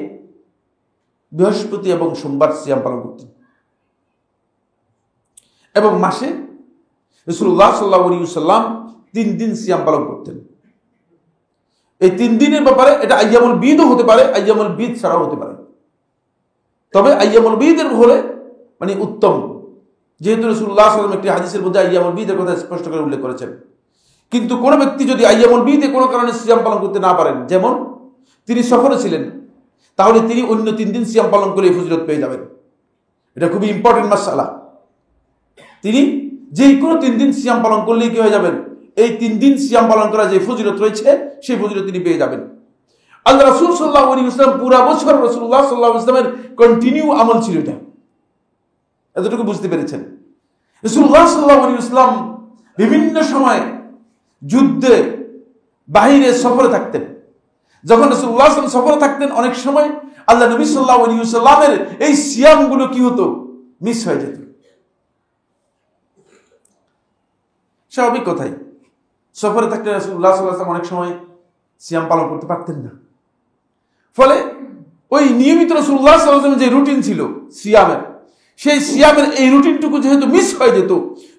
Speaker 1: বৃহস্পতি এবং সোমবার সিয়াম পালন করতেন এবং মাসে রাসূলুল্লাহ সাল্লাল্লাহু আলাইহি ওয়াসাল্লাম 3 দিন সিয়াম পালন করতেন। এই 3 দিনের ব্যাপারে এটা আইয়ামুল বীদও হতে পারে, আইয়ামুল বীদ ছাড়াও হতে পারে, তবে আইয়ামুল বীদের হলে মানে উত্তম, যেহেতু রাসূলুল্লাহ সাল্লাল্লাহু আলাইহি ওয়াসাল্লাম একটি হাদিসের মধ্যে আইয়ামুল বীদের কথা স্পষ্ট করে উল্লেখ করেছেন। কিন্তু কোন ব্যক্তি যদি আইয়ামুল বীদে কোনো কারণে সিয়াম পালন করতে না পারেন, যেমন তিনি সফরে ছিলেন, তাহলে তিনি অন্য 3 দিন সিয়াম পালন করে ফজিলত পেয়ে যাবেন। এটা খুবই ইম্পর্টেন্ট মাসআলা। তিনি যেই কোনো 3 দিন সিয়াম পালন করলেই কি হয়ে যাবেন, এই 3 দিন সিয়াম পালন করা যে ফজিলত রয়েছে সেই ফজিলত তিনি পেয়ে যাবেন। আল্লাহ রাসূল সাল্লাল্লাহু আলাইহি ওয়াসাল্লাম পুরো বছর রাসূলুল্লাহ সাল্লাল্লাহু আলাইহি ওয়াসাল্লামের কন্টিনিউ আমল ছিল এটা, এতটুকু বুঝতে পেরেছেন। রাসূলুল্লাহ সাল্লাল্লাহু আলাইহি ওয়াসাল্লাম বিভিন্ন সময় যুদ্ধে বাহিরে সফরে থাকতেন। যখন রাসূলুল্লাহ সাল্লাল্লাহু আলাইহি ওয়াসাল্লাম সফরে থাকতেন, অনেক সময় আল্লাহ নবী সাল্লাল্লাহু আলাইহি ওয়াসাল্লামের এই সিয়ামগুলো কি হতো, মিস হয়ে যেত। স্বাভাবিক কথাই, সফরে থাকলে রাসূলুল্লাহ সাল্লাল্লাহু আলাইহি ওয়াসাল্লাম অনেক সময় সিয়াম পালন করতে পারতেন না। ফলে ওই নিয়মিত রাসূলুল্লাহ সাল্লাল্লাহু আলাইহি ওয়াসাল্লামের যে রুটিন ছিল সিয়ামের, সেই সিয়ামের এই রুটিনটুকু যেহেতু মিস হয়ে যেত,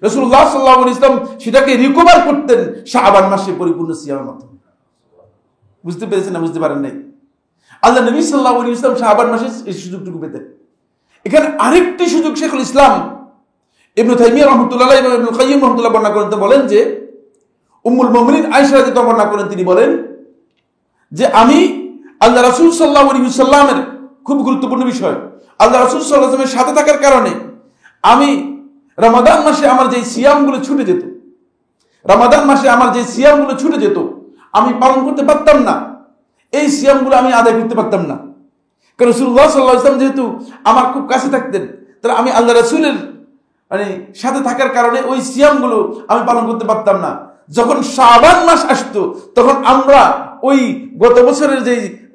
Speaker 1: রাসূলুল্লাহ সাল্লাল্লাহু আলাইহি ওয়াসাল্লাম সেটাকে রিকভার করতেন শাবান মাসে পরিপূর্ণ সিয়ামের মাধ্যমে। বুঝতে পেরেছেন না বুঝতে পারেন নাই? আল্লাহ নবী সাল্লাল্লাহু আলাইহি ওয়াসাল্লাম শাবান মাসে এই সুযোগটুকু পেতেন। এখানে আরেকটি সুযোগ শাইখুল ইসলাম ইবনে তাইমিয়া রাহমাতুল্লাহ আলাইহি এবং ইবনে কাইয়্যিম রাহমাতুল্লাহ বর্ণনা করেন, বলেন যে উম্মুল মুমিনিন আয়েশা রাদিয়াল্লাহু বর্ণনা করেন, তিনি বলেন যে আমি আল্লাহ রাসূল সাল্লাল্লাহু আলাইহি ওয়াসাল্লামের খুব গুরুত্বপূর্ণ বিষয়, আল্লাহ রাসূল সাল্লাল্লাহু আলাইহি ওয়াসাল্লামের সাথে থাকার কারণে আমি রমাদান মাসে আমার যে সিয়ামগুলো ছুটে যেত, আমি পালন করতে পারতাম না, এই সিয়ামগুলো আমি আদায় করতে পারতাম না। কারণ রাসূলুল্লাহ সাল্লাল্লাহু আলাইহি ওয়াসাল্লাম যেহেতু আমার খুব কাছে থাকতেন, তাহলে আমি আল্লাহ রাসূলের সাথে থাকার কারণে ওই সিয়ামগুলো আমি পালন করতে পারতাম না। যখন শাবান মাস আসতো, তখন আমরা ওই গত বছরের যে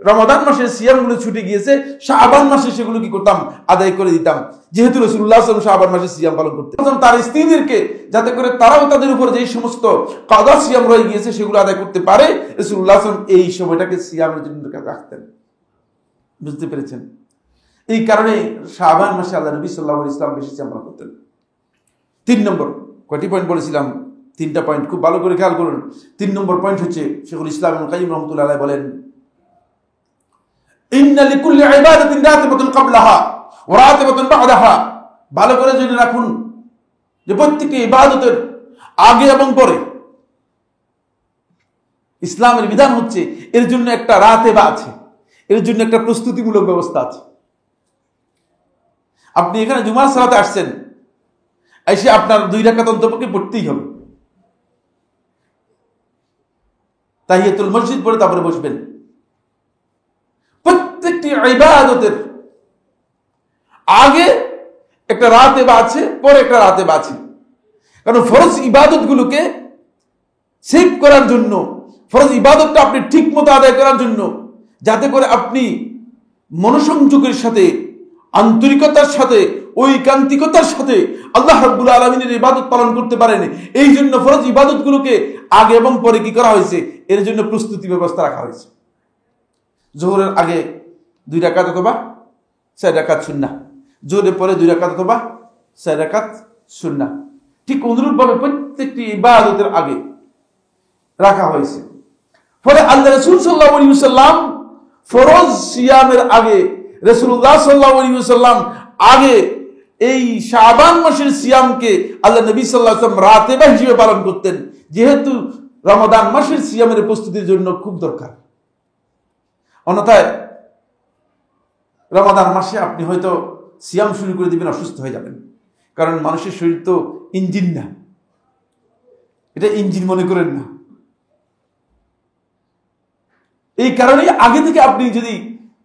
Speaker 1: রমাদান মাসের সিয়ামগুলো ছুটে গিয়েছে, শাবান মাসে সেগুলো কি করতাম, আদায় করে দিতাম। যেহেতু রাসূলুল্লাহ সাল্লাল্লাহু আলাইহি ওয়াসাল্লাম শাবান মাসে সিয়াম পালন করতেন, তার স্ত্রীদেরকে যাতে করে তারাও তাদের উপর যে সমস্ত কাদা সিয়াম রয়ে গিয়েছে সেগুলো আদায় করতে পারে, রাসূলুল্লাহ সাল্লাল্লাহু আলাইহি ওয়াসাল্লাম এই সময়টাকে সিয়ামের জন্য রাখতেন। বুঝতে পেরেছেন? এই কারণে শাবান মাসে আল্লাহ নবী সাল্লাল্লাহু আলাইহি ওয়াসাল্লাম বেশি সিয়াম পালন করতেন। 3 নম্বর, কয়টি পয়েন্ট বলেছিলাম? 3টা পয়েন্ট, খুব ভালো করে খেয়াল করুন। 3 নম্বর পয়েন্ট হচ্ছে, শেখুল ইসলাম ইবনে কাইয়িম রাহমাতুল্লাহি আলাইহি বলেন, ইন্না লিকুল্লি ইবাদাতিন রাতিবাতুন ক্বাবলাহা ওয়া রাতিবাতুন বা'দাহা। ভালো করে জেনে রাখুন যে প্রত্যেকটি ইবাদতের আগে এবং পরে ইসলামের বিধান হচ্ছে এর জন্য একটা রাতেবা আছে, এর জন্য একটা প্রস্তুতিমূলক ব্যবস্থা আছে। আপনি এখানে জুমার সালাতে আসছেন, এসে আপনার 2 রাকাত অন্ততপক্ষে পড়তেই হবে। তাহিয়াতুল মসজিদ পড়ে তারপরে বসবেন। প্রত্যেকটি ইবাদতের আগে একটা রাতেবা আছে, পরে একটা রাতেবা আছে। কারণ ফরজ ইবাদতগুলোকে সেভ করার জন্য, ফরজ ইবাদতটা আপনি ঠিক মতো আদায় করার জন্য, যাতে করে আপনি মনোসংযোগের সাথে, আন্তরিকতার সাথে, ঐকান্তিকতার সাথে আল্লাহ রাব্বুল আলামিনের ইবাদত পালন করতে পারেন, এই জন্য ফরজ ইবাদতগুলোকে আগে এবং পরে কি করা হয়েছে, এর জন্য প্রস্তুতি ব্যবস্থা রাখা হয়েছে। জোহরের আগে 2 রাকাত অথবা 4 রাকাত সুন্নাহ, জোহরের পরে 2 রাকাত অথবা 4 রাকাত সুন্নাহ। ঠিক অনুরূপভাবে প্রত্যেকটি ইবাদতের আগে রাখা হয়েছে। ফলে আল্লাহ রাসূল সাল্লাল্লাহু আলাইহি ওয়াসাল্লাম ফরজ সিয়ামের আগে, রাসূলুল্লাহ সাল্লাল্লাহু আলাইহি ওয়াসাল্লাম আগে এই শাবান মাসের সিয়ামকে আল্লাহ নবী সাল্লাল্লাহু আলাইহি ওয়াসাল্লাম রাতেবা হিসেবে পালন করতেন, যেহেতু রমাদান মাসের সিয়ামের প্রস্তুতির জন্য খুব দরকার। অন্যথায় রমাদান মাসে আপনি হয়তো সিয়াম শুরু করে দিবেন, অসুস্থ হয়ে যাবেন। কারণ মানুষের শরীর তো ইঞ্জিন না, এটা ইঞ্জিন মনে করেন না। এই কারণে আগে থেকে আপনি যদি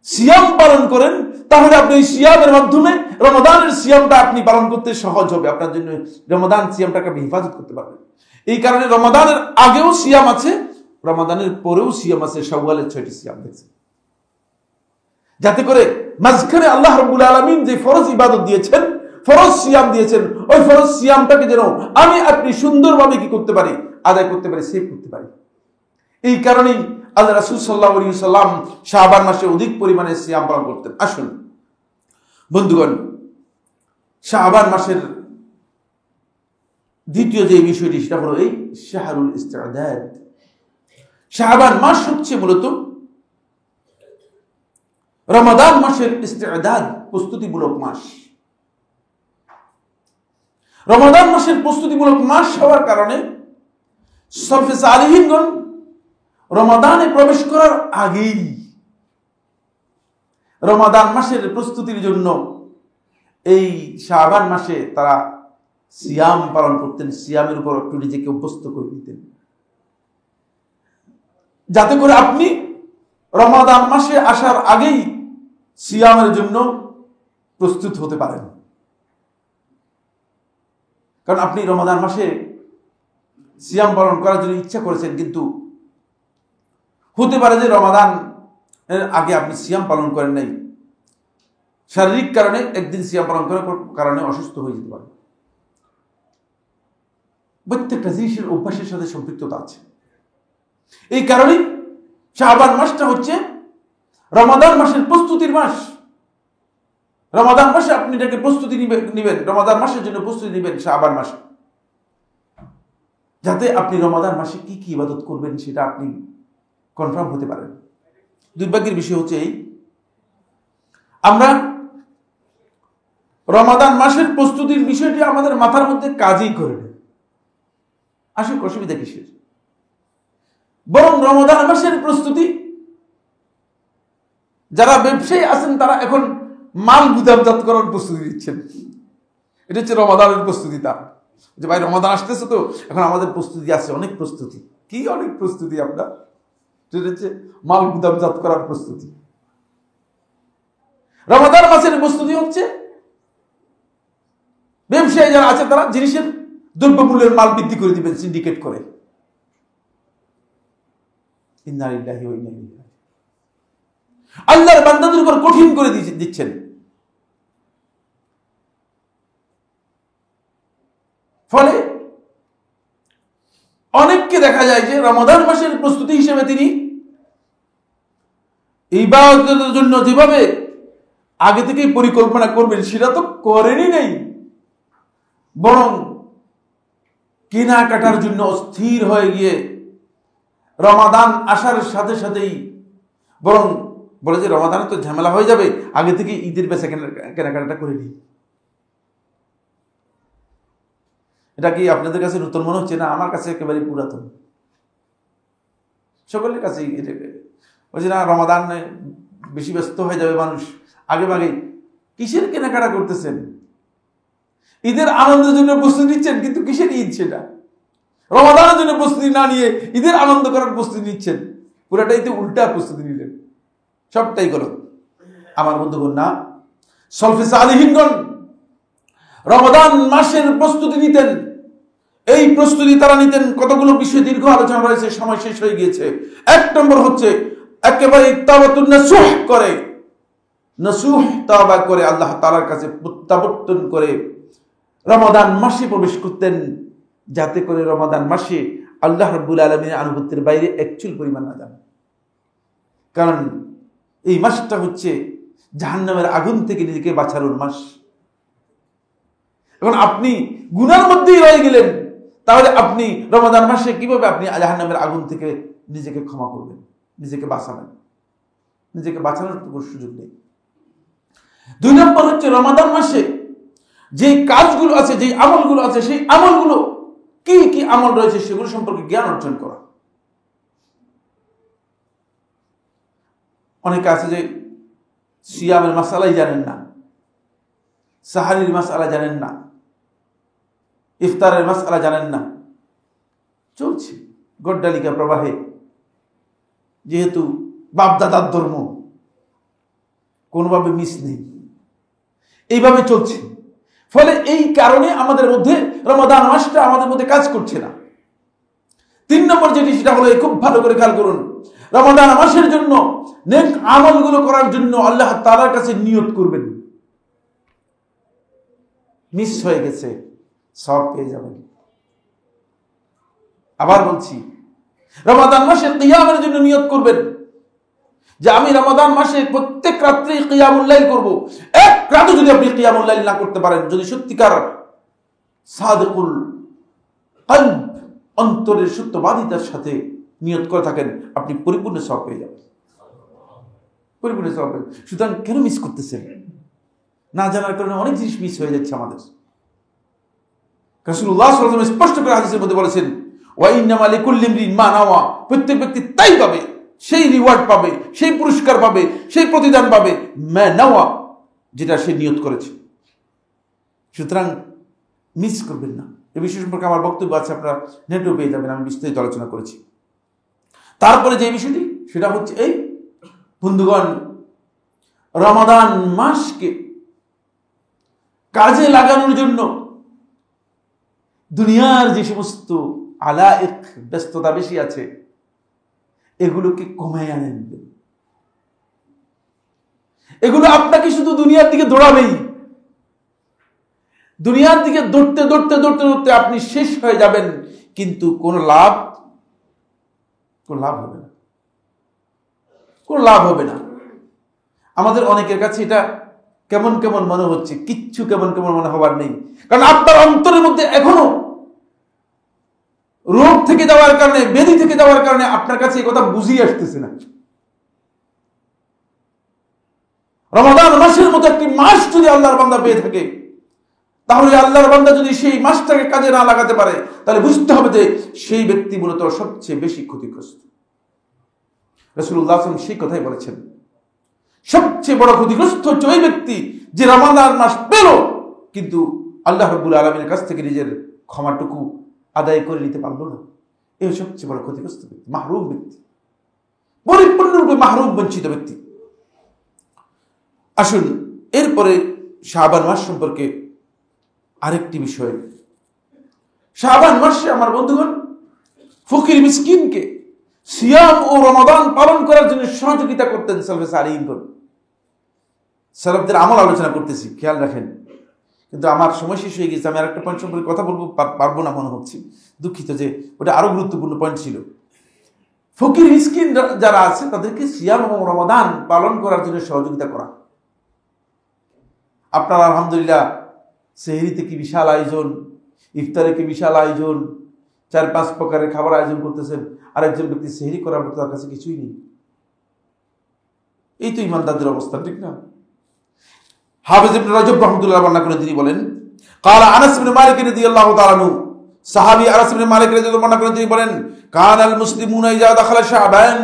Speaker 1: সিয়াম পালন করেন, তাহলে আপনি এই সিয়ামের মাধ্যমে রমাদানের সিয়ামটা আপনি পালন করতে সহজ হবে আপনার জন্য। রমাদান সিয়ামটাকে আপনি হেফাজত করতে পারবেন। এই কারণে রমাদানের আগেও সিয়াম আছে, রমাদানের পরেও সিয়াম আছে। শাওয়ালের 6টি সিয়াম দেখছেন, যাতে করে মাঝখানে আল্লাহ রাব্বুল আলামিন যে ফরজ ইবাদত দিয়েছেন, ফরজ সিয়াম দিয়েছেন, ওই ফরজ সিয়ামটাকে যেন আমি আপনি সুন্দরভাবে কি করতে পারি, আদায় করতে পারি, সেভ করতে পারি। এই কারণেই আল্লাহ রাসূল সাল্লাল্লাহু আলাইহি ওয়াসাল্লাম শাবান মাসে অধিক পরিমাণে সিয়াম পালন করতেন। আসুন বন্ধুগণ, শাবান মাসের দ্বিতীয় যে বিষয়টি, সেটা হলো এই শাহরুল ইস্তিদাদ। শাবান মাস হচ্ছে মূলত রমাদান মাসের ইস্তিদাদ, প্রস্তুতিমূলক মাস। রমাদান মাসের প্রস্তুতিমূলক মাস হওয়ার কারণে সলফে সালিহিনগণ রমাদানে প্রবেশ করার আগেই রমাদান মাসের প্রস্তুতির জন্য এই শাবান মাসে তারা সিয়াম পালন করতেন, সিয়ামের উপর একটু নিজেকে অভ্যস্ত করে দিতেন, যাতে করে আপনি রমাদান মাসে আসার আগেই সিয়ামের জন্য প্রস্তুত হতে পারেন। কারণ আপনি রমাদান মাসে সিয়াম পালন করার জন্য ইচ্ছা করেছেন, কিন্তু হতে পারে যে রমাদান এর আগে আপনি সিয়াম পালন করেন নাই, শারীরিক কারণে একদিন সিয়াম পালন করার কারণে অসুস্থ হয়ে যেতে পারে। প্রত্যেকটা জিনিসের অভ্যাসের সাথে সম্পৃক্ততা আছে। এই কারণেই শাবান মাসটা হচ্ছে রমাদান মাসের প্রস্তুতির মাস। রমাদান মাসে আপনি এটাকে প্রস্তুতি নিবেন, রমাদান মাসের জন্য প্রস্তুতি নিবেন শাবান মাসে, যাতে আপনি রমাদান মাসে কি কি ইবাদত করবেন সেটা আপনি কনফার্ম হতে পারেন। দুর্ভাগ্যের বিষয় হচ্ছে এই, আমরা রমাদান মাসের প্রস্তুতির বিষয়টি আমাদের মাথার মধ্যে কাজই করে না। আসলে অসুবিধা কিসের? বরং রমাদান মাসের প্রস্তুতি, যারা ব্যবসায়ী আছেন তারা এখন মাল গুদামজাত করার প্রস্তুতি নিচ্ছেন। এটা হচ্ছে রমাদানের প্রস্তুতি। তার যে ভাই রমাদান আসতেছে, তো এখন আমাদের প্রস্তুতি আছে, অনেক প্রস্তুতি। কি অনেক প্রস্তুতি? আপনার সেটা হচ্ছে মাল গুদামজাত করার প্রস্তুতি। রমাদান মাসের প্রস্তুতি হচ্ছে ব্যবসায়ী যারা আছে তারা জিনিসের দ্রব্যমূল্যের মাল বৃদ্ধি করে দিবেন সিন্ডিকেট করে। ইন্না লিল্লাহি ওয়া ইন্না ইলাইহি রাজিউন। আল্লাহর বান্দাদের উপর কঠিন করে দিচ্ছেন। ফলে অনেককে দেখা যায় যে রমাদান মাসের প্রস্তুতি হিসেবে তিনি ইবাদতের জন্য যেভাবে আগে থেকেই পরিকল্পনা করবেন সেটা তো করেনই নেই, বরং কেনাকাটার জন্য অস্থির হয়ে গিয়ে রমাদান আসার সাথে সাথেই বরং বলে যে রমাদানে তো ঝামেলা হয়ে যাবে, আগে থেকে ঈদের বেচা কেনাকাটা করে নিই। এটা কি আপনাদের কাছে নতুন মনে হচ্ছে? না, আমার কাছে একেবারে পুরাতন, সকলের কাছে বলছি না রমাদান বেশি ব্যস্ত হয়ে যাবে মানুষ, আগে ভাগে কিসের কেনাকাটা করতেছেন? ঈদের আনন্দের জন্য প্রস্তুতি নিচ্ছেন, কিন্তু কিসের ঈদ সেটা? রমাদানের জন্য প্রস্তুতি না নিয়ে ঈদের আনন্দ করার প্রস্তুতি নিচ্ছেন, পুরাটাই তো উল্টা প্রস্তুতি নিলেন, সবটাই গেল। আমার বন্ধুগণ, না, সলফে সালিহিনগণ রমাদান মাসের প্রস্তুতি নিতেন। এই প্রস্তুতি তারা নিতেন, কতগুলো বিষয় দীর্ঘ আলোচনা রয়েছে, সময় শেষ হয়ে গিয়েছে। এক নম্বর হচ্ছে একেবারে তাওবাতুন নাসুহ করে, নাসুহ তাওবা করে আল্লাহ তাআলার কাছে প্রত্যাবর্তন করে রমাদান মাসে প্রবেশ করতেন, যাতে করে রমাদান মাসে আল্লাহ রাব্বুল আলামিনের আনুগত্যের বাইরে একচুল পরিমাণ না যান। কারণ এই মাসটা হচ্ছে জাহান্নামের আগুন থেকে নিজেকে বাঁচানোর মাস। এখন আপনি গুনার মধ্যেই রয়ে গেলেন, তাহলে আপনি রমাদান মাসে কিভাবে আপনি জাহান্নামের আগুন থেকে নিজেকে ক্ষমা করবেন, নিজেকে বাঁচাবেন? নিজেকে বাঁচানোর কোনো সুযোগ নেই। দুই নম্বর হচ্ছে রমাদান মাসে যে কাজগুলো আছে, যে আমলগুলো আছে, সেই আমলগুলো কি কি আমল রয়েছে সেগুলো সম্পর্কে জ্ঞান অর্জন করা। অনেকে আছে যে সিয়ামের মাসালাই জানেন না, সাহারির মাসালা জানেন না, ইফতারের মাসালা জানেন না, চলছে গড্ডালিকা প্রবাহে, যেহেতু বাপদাদার ধর্ম কোনোভাবে মিস নেই, এইভাবে চলছে। ফলে এই কারণে আমাদের মধ্যে রমাদান মাসটা আমাদের মধ্যে কাজ করছে না। তিন নম্বর যেটি, সেটা হলো, খুব ভালো করে খেয়াল করুন, রমাদান মাসের জন্য নেক আমলগুলো করার জন্য আল্লাহ তাআলার কাছে নিয়ত করবেন। মিস হয়ে গেছে, সব পেয়ে যাবেন। আবার বলছি, রমাদান মাসে কিয়ামের জন্য নিয়ত করবেন যে আমি রমাদান মাসে প্রত্যেক রাত্রে কিয়ামুল লাইল করব। এক রাতও যদি আপনি কিয়ামুল লাইল না করতে পারেন, যদি সত্যিকার সাদিকুল কলব, অন্তরের সত্যবাদিতার সাথে নিয়ত করে থাকেন, আপনি পরিপূর্ণ সওয়াব পেয়ে যাবেন, পরিপূর্ণ সওয়াব পেয়ে। সুতরাং কেন মিস করতেছেন? না জানার কারণে অনেক জিনিস মিস হয়ে যাচ্ছে আমাদের। রাসূলুল্লাহ সাল্লাল্লাহু আলাইহি ওয়াসাল্লাম স্পষ্ট করে হাদিসের মধ্যে বলেছেন, ওয়া ইন্নামা লিকুল্লি ইমরিন মা নাওয়া, প্রত্যেক ব্যক্তি তাই পাবে, সেই রিওয়ার্ড পাবে, সেই পুরস্কার পাবে, সেই প্রতিদান পাবে মা নাওয়া, যেটা সে নিয়ত করেছে। সুতরাং মিস করবেন না। এই বিষয় সম্পর্কে আমার বক্তব্য আছে, আপনারা নেটেও পেয়ে যাবেন, আমি বিস্তারিত আলোচনা করেছি। তারপরে যে বিষয়টি, সেটা হচ্ছে এই বন্ধুগণ, রমাদান মাসকে কাজে লাগানোর জন্য দুনিয়ার যে সমস্ত আলায়েক, ব্যস্ততা বেশি আছে, এগুলোকে কমে আনেন। এগুলো আপনাকে শুধু দুনিয়ার দিকে দৌড়াবেই, দুনিয়ার দিকে দৌড়তে দৌড়তে দৌড়তে দৌড়তে আপনি শেষ হয়ে যাবেন, কিন্তু কোনো লাভ হবে না, কোনো লাভ হবে না। আমাদের অনেকের কাছে এটা কেমন কেমন মনে হচ্ছে, কিচ্ছু কেমন কেমন মনে হবার নেই, কারণ আপনার অন্তরের মধ্যে এখনো রোগ থেকে যাওয়ার কারণে, ব্যাধি থেকে যাওয়ার কারণে আপনার কাছে এই কথা বুঝিয়ে আসতেছে না। রমাদান মাসের মতো একটি মাস যদি আল্লাহর বান্দা পেয়ে থাকে, তাহলে আল্লাহর বান্দা যদি সেই মাসটাকে কাজে না লাগাতে পারে, তাহলে বুঝতে হবে যে সেই ব্যক্তি মূলত সবচেয়ে বেশি ক্ষতিগ্রস্ত। রাসূলুল্লাহ সাল্লাল্লাহু আলাইহি ওয়াসাল্লাম সেই কথাই বলেছেন, সবচেয়ে বড় ক্ষতিগ্রস্ত হচ্ছে ওই ব্যক্তি যে রমাদান মাস পেল, কিন্তু আল্লাহ রাব্বুল আলামিনের কাছ থেকে নিজের ক্ষমাটুকু আদায় করে নিতে পারলো না। এই সবচেয়ে বড় ক্ষতিগ্রস্ত ব্যক্তি, মাহরুম ব্যক্তি, পরিপূর্ণরূপে মাহরুম, বঞ্চিত ব্যক্তি। আসুন এরপরে শাবান মাস সম্পর্কে আরেকটি বিষয়। শাবান মাসে আমার বন্ধুগণ ফকির মিসকিনকে সিয়াম ও রমাদান পালন করার জন্য সহযোগিতা করতেন সালফে সালিহিনগণ। সালাফদের আমল আলোচনা করতেছি, খেয়াল রাখেন। কিন্তু আমার সময় শেষ হয়ে গেছে, আমি আরেকটা পয়েন্ট সম্পর্কে কথা বলবো, পারবো না মনে হচ্ছে, দুঃখিত, যে ওটা আরো গুরুত্বপূর্ণ পয়েন্ট ছিল। ফকির মিসকিন যারা আছে তাদেরকে সিয়াম এবং রমাদান পালন করার জন্য সহযোগিতা করা। আপনারা আলহামদুলিল্লাহ সেহরিতে কি বিশাল আয়োজন, ইফতারে কি বিশাল আয়োজন, 4-5 প্রকারের খাবার আয়োজন করতেছেন, আর একজন ব্যক্তি সেহরি করার মতো তার কাছে কিছুই নেই। এই তো ইমানদারদের অবস্থা, ঠিক না? হাফেজ ইবনে রাজব রাহমাতুল্লাহ বর্ণনা করে তিনি বলেন, قال আনাস ইবনে মালিক রাদিয়াল্লাহু তাআলা আনহু, সাহাবী আনাস ইবনে মালিক রাদিয়াল্লাহু বর্ণনা করে তিনি বলেন, কানাল মুসলিমুনা ইজা দাখালা শাবান,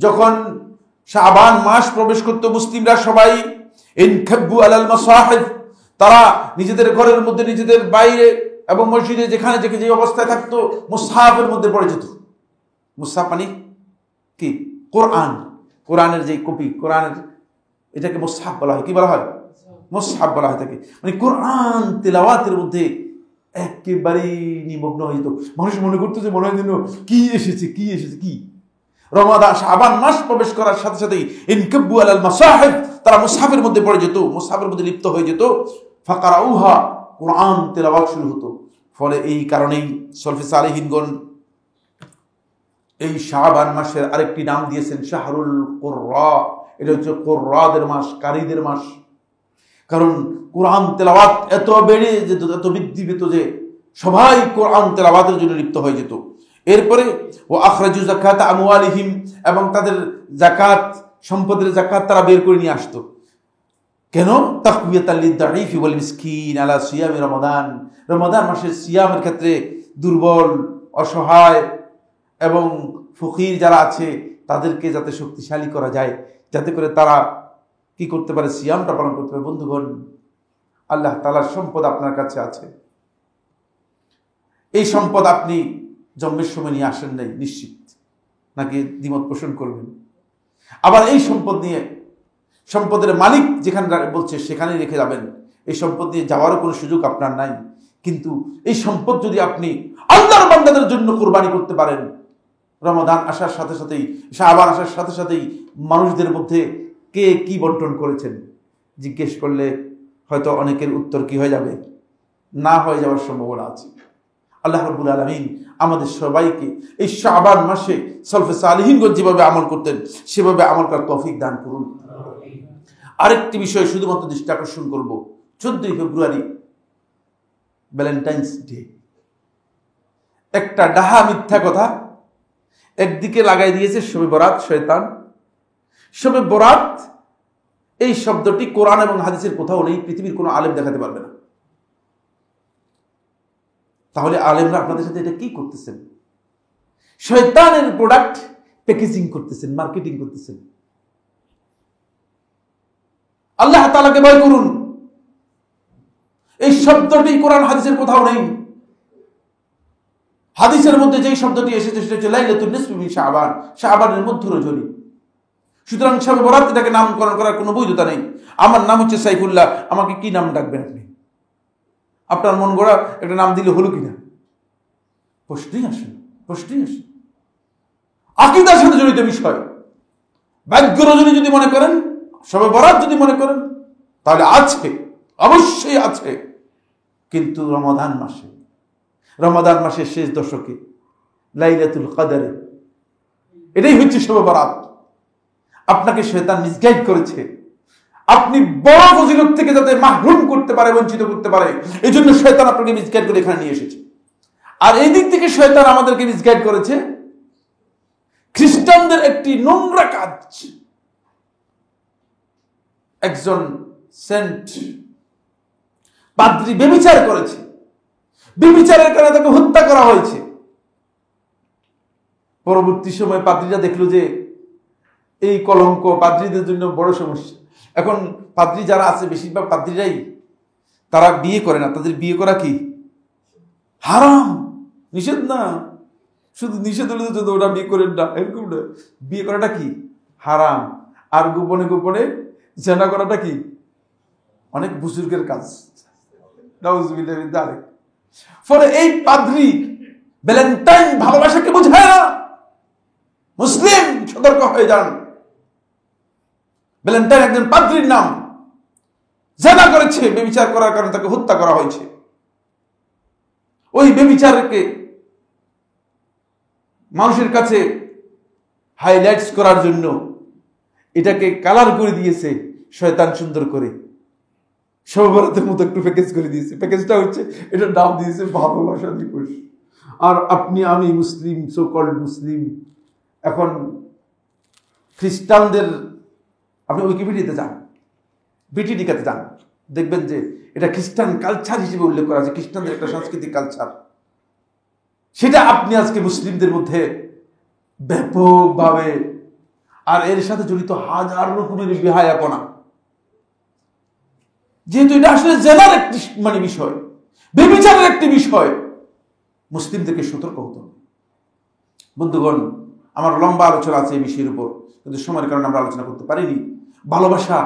Speaker 1: যখন শাবান মাস প্রবেশ করত মুসলিমরা সবাই ইনখাবু আলাল মাসাহিফ, তারা নিজেদের ঘরের মধ্যে, নিজেদের বাইরে এবং মসজিদে যেখানে যে অবস্থায় থাকতো মুসহাফের মধ্যে পড়ে যেত। মুসহাফ মানে কি? কোরআন, কোরআনের যে কপি, কোরআনের এটাকে মুসহাফ বলা হয়। কি বলা হয়? মুসহাফ বলা হয় থাকে। মানে কোরআন তেলাওয়াতের মধ্যে একেবারেই নিমগ্ন হয়ে যেত। মানুষ মনে করতো যে মনে হয় যেন কি এসেছে কি। রমাদান শাবান মাস প্রবেশ করার সাথে সাথেই ইনকাব্বু আলাল মাসাহিফ, তারা মুসহাফের মধ্যে পড়ে যেত, মুসহাফের মধ্যে লিপ্ত হয়ে যেত। ফাকারাউহা, কোরআন তেলাওয়াত শুরু হতো। ফলে এই কারণেই সলফে সালেহিনগণ এই শাবান মাসের আরেকটি নাম দিয়েছেন শাহরুল কুররা। এটা হচ্ছে কুররাদের মাস, কারীদের মাস। কারণ কোরআন তেলাওয়াত এত বেড়ে যেত, এত বৃদ্ধি পেত যে সবাই কোরআন তেলাওয়াতের জন্য লিপ্ত হয়ে যেত। এরপরে ও আখরাজু যাকাত আমওয়ালিহিম, এবং তাদের যাকাত, সম্পদের যাকাত তারা বের করে নিয়ে আসতো। কেন? তাকওয়াতাল লিদ-দাঈফি ওয়াল মিসকিন আলা সিয়ামি রমাদান, রমাদান মাসের সিয়ামের ক্ষেত্রে দুর্বল, অসহায় এবং ফকির যারা আছে তাদেরকে যাতে শক্তিশালী করা যায়, যাতে করে তারা কি করতে পারে? সিয়ামটা পালন করতে পারে। বন্ধুগণ, আল্লাহ তাআলার সম্পদ আপনার কাছে আছে। এই সম্পদ আপনি জন্মের সময় নিয়ে আসেন নাই নিশ্চিত, নাকি দ্বিমত পোষণ করবেন? আবার এই সম্পদ নিয়ে, সম্পদের মালিক যেখানে বলছে সেখানে রেখে যাবেন। এই সম্পদ নিয়ে যাওয়ারও কোনো সুযোগ আপনার নাই। কিন্তু এই সম্পদ যদি আপনি আল্লাহর বান্দাদের জন্য কোরবানি করতে পারেন, রমাদান আসার সাথে সাথেই, শাবান আসার সাথে সাথেই মানুষদের মধ্যে কে কি বন্টন করেছেন জিজ্ঞেস করলে হয়তো অনেকের উত্তর কি হয়ে যাবে? না হয়ে যাওয়ার সম্ভাবনা আছে। আল্লাহ রাব্বুল আলামিন আমাদের সবাইকে এই শাবান মাসে সলফে সালেহিনগণ যেভাবে আমল করতেন সেভাবে আমল করার তৌফিক দান করুন। আরেকটি বিষয় শুধুমাত্র দৃষ্টি আকর্ষণ করব, 14ই ফেব্রুয়ারি ভ্যালেন্টাইন্স ডে। একটা ডাহা মিথ্যা কথা একদিকে লাগাই দিয়েছে শবে বরাত শয়তান। শবে বরাত এই শব্দটি কোরআন এবং হাদিসের কোথাও নেই, পৃথিবীর কোনো আলেম দেখাতে পারবে না। তাহলে আলেমরা আপনাদের সাথে এটা কি করতেছেন? শয়তানের প্রোডাক্ট প্যাকেজিং করতেছেন, মার্কেটিং করতেছেন। আল্লাহ তাআলাকে ভয় করুন। এই শব্দটি কোরআন হাদিসের কোথাও নেই। হাদিসের মধ্যে যেই শব্দটি এসেছে সেটা হচ্ছে লাইলাতুন নিসফি মিন শাবান, শাবানের মধ্য রজনী। সুতরাং শবে বরাত এটাকে নামকরণ করার কোনো বৈধতা নেই। আমার নাম হচ্ছে সাইফুল্লাহ, আমাকে কি নাম ডাকবেন আপনি? আপনার মন গড়া একটা নাম দিলে হলো কিনা? প্রশ্নই আসে। আকীদার সাথে জড়িত বিষয়। ভাগ্য রজনী যদি মনে করেন, শবে বরাত যদি মনে করেন, তাহলে আছে, অবশ্যই আছে। কিন্তু রমাদান মাসের শেষ দশকে লাইলাতুল কদরে, এটাই হচ্ছে শবে বরাত। আপনাকে শয়তান মিসগাইড করেছে। আপনি বড় ফজিলত থেকে যাতে মাহরুম করতে পারে, বঞ্চিত করতে পারে, এই জন্য শয়তান আপনাকে মিসগাইড করে এখানে নিয়ে এসেছে। আর এই দিক থেকে শয়তান আমাদেরকে মিসগাইড করেছে খ্রিস্টানদের একটি নোংরা কাজ। একজন সেন্ট পাদ্রী ব্যভিচার করেছে, ব্যভিচারের কারণে তাকে হত্যা করা হয়েছে। পরবর্তী সময় পাদ্রীরা দেখলো যে এই কলঙ্ক পাদ্রীদের জন্য বড় সমস্যা। এখন পাদ্রী যারা আছে বেশিরভাগ পাদ্রীরাই তারা বিয়ে করে না। তাদের বিয়ে করা কি হারাম, নিষেধ না। শুধু নিষেধ হলে তো ওরা বিয়ে করেন না, এরকম না। বিয়ে করাটা কি হারাম, আর গোপনে গোপনে জেনা করাটা কি অনেক বুজুর্গের কাজ। ফলে এই পাদ্রী ভ্যালেন্টাইন ভালোবাসাকে বোঝায় না। মুসলিম সতর্ক হয়ে যান। ভ্যালেন্টাইন একজন পাদ্রীর নাম, জেনা করেছে, ব্যভিচার করার কারণে তাকে হত্যা করা হয়েছে। ওই ব্যভিচারকে মানুষের কাছে হাইলাইটস করার জন্য এটাকে কালার করে দিয়েছে শয়তান সুন্দর করে, সর্বভারতের মতো একটু প্যাকেজ করে দিয়েছে। প্যাকেজটা হচ্ছে, এটার নাম দিয়েছে ভালোবাসা দিবস। আর আপনি আমি মুসলিম, সো কল্ড মুসলিম, এখন খ্রিস্টানদের, আপনি উইকিপিডিয়াতে যান, বিটিডিকাতে যান, দেখবেন যে এটা খ্রিস্টান কালচার হিসেবে উল্লেখ করা আছে, খ্রিস্টানদের একটা সাংস্কৃতিক কালচার। সেটা আপনি আজকে মুসলিমদের মধ্যে ব্যাপকভাবে, আর এর সাথে জড়িত হাজার রকমের বিহায়াপনা, যেহেতু এটা আসলে জেনার একটি বিষয়, বেবিচারের একটি বিষয়, মুসলিমদেরকে সতর্ক হতে হবে। বন্ধুগণ, আমার লম্বা আলোচনা আছে এই বিষয়ের উপর, কিন্তু সময়ের কারণে আমরা আলোচনা করতে পারিনি। ভালোবাসা,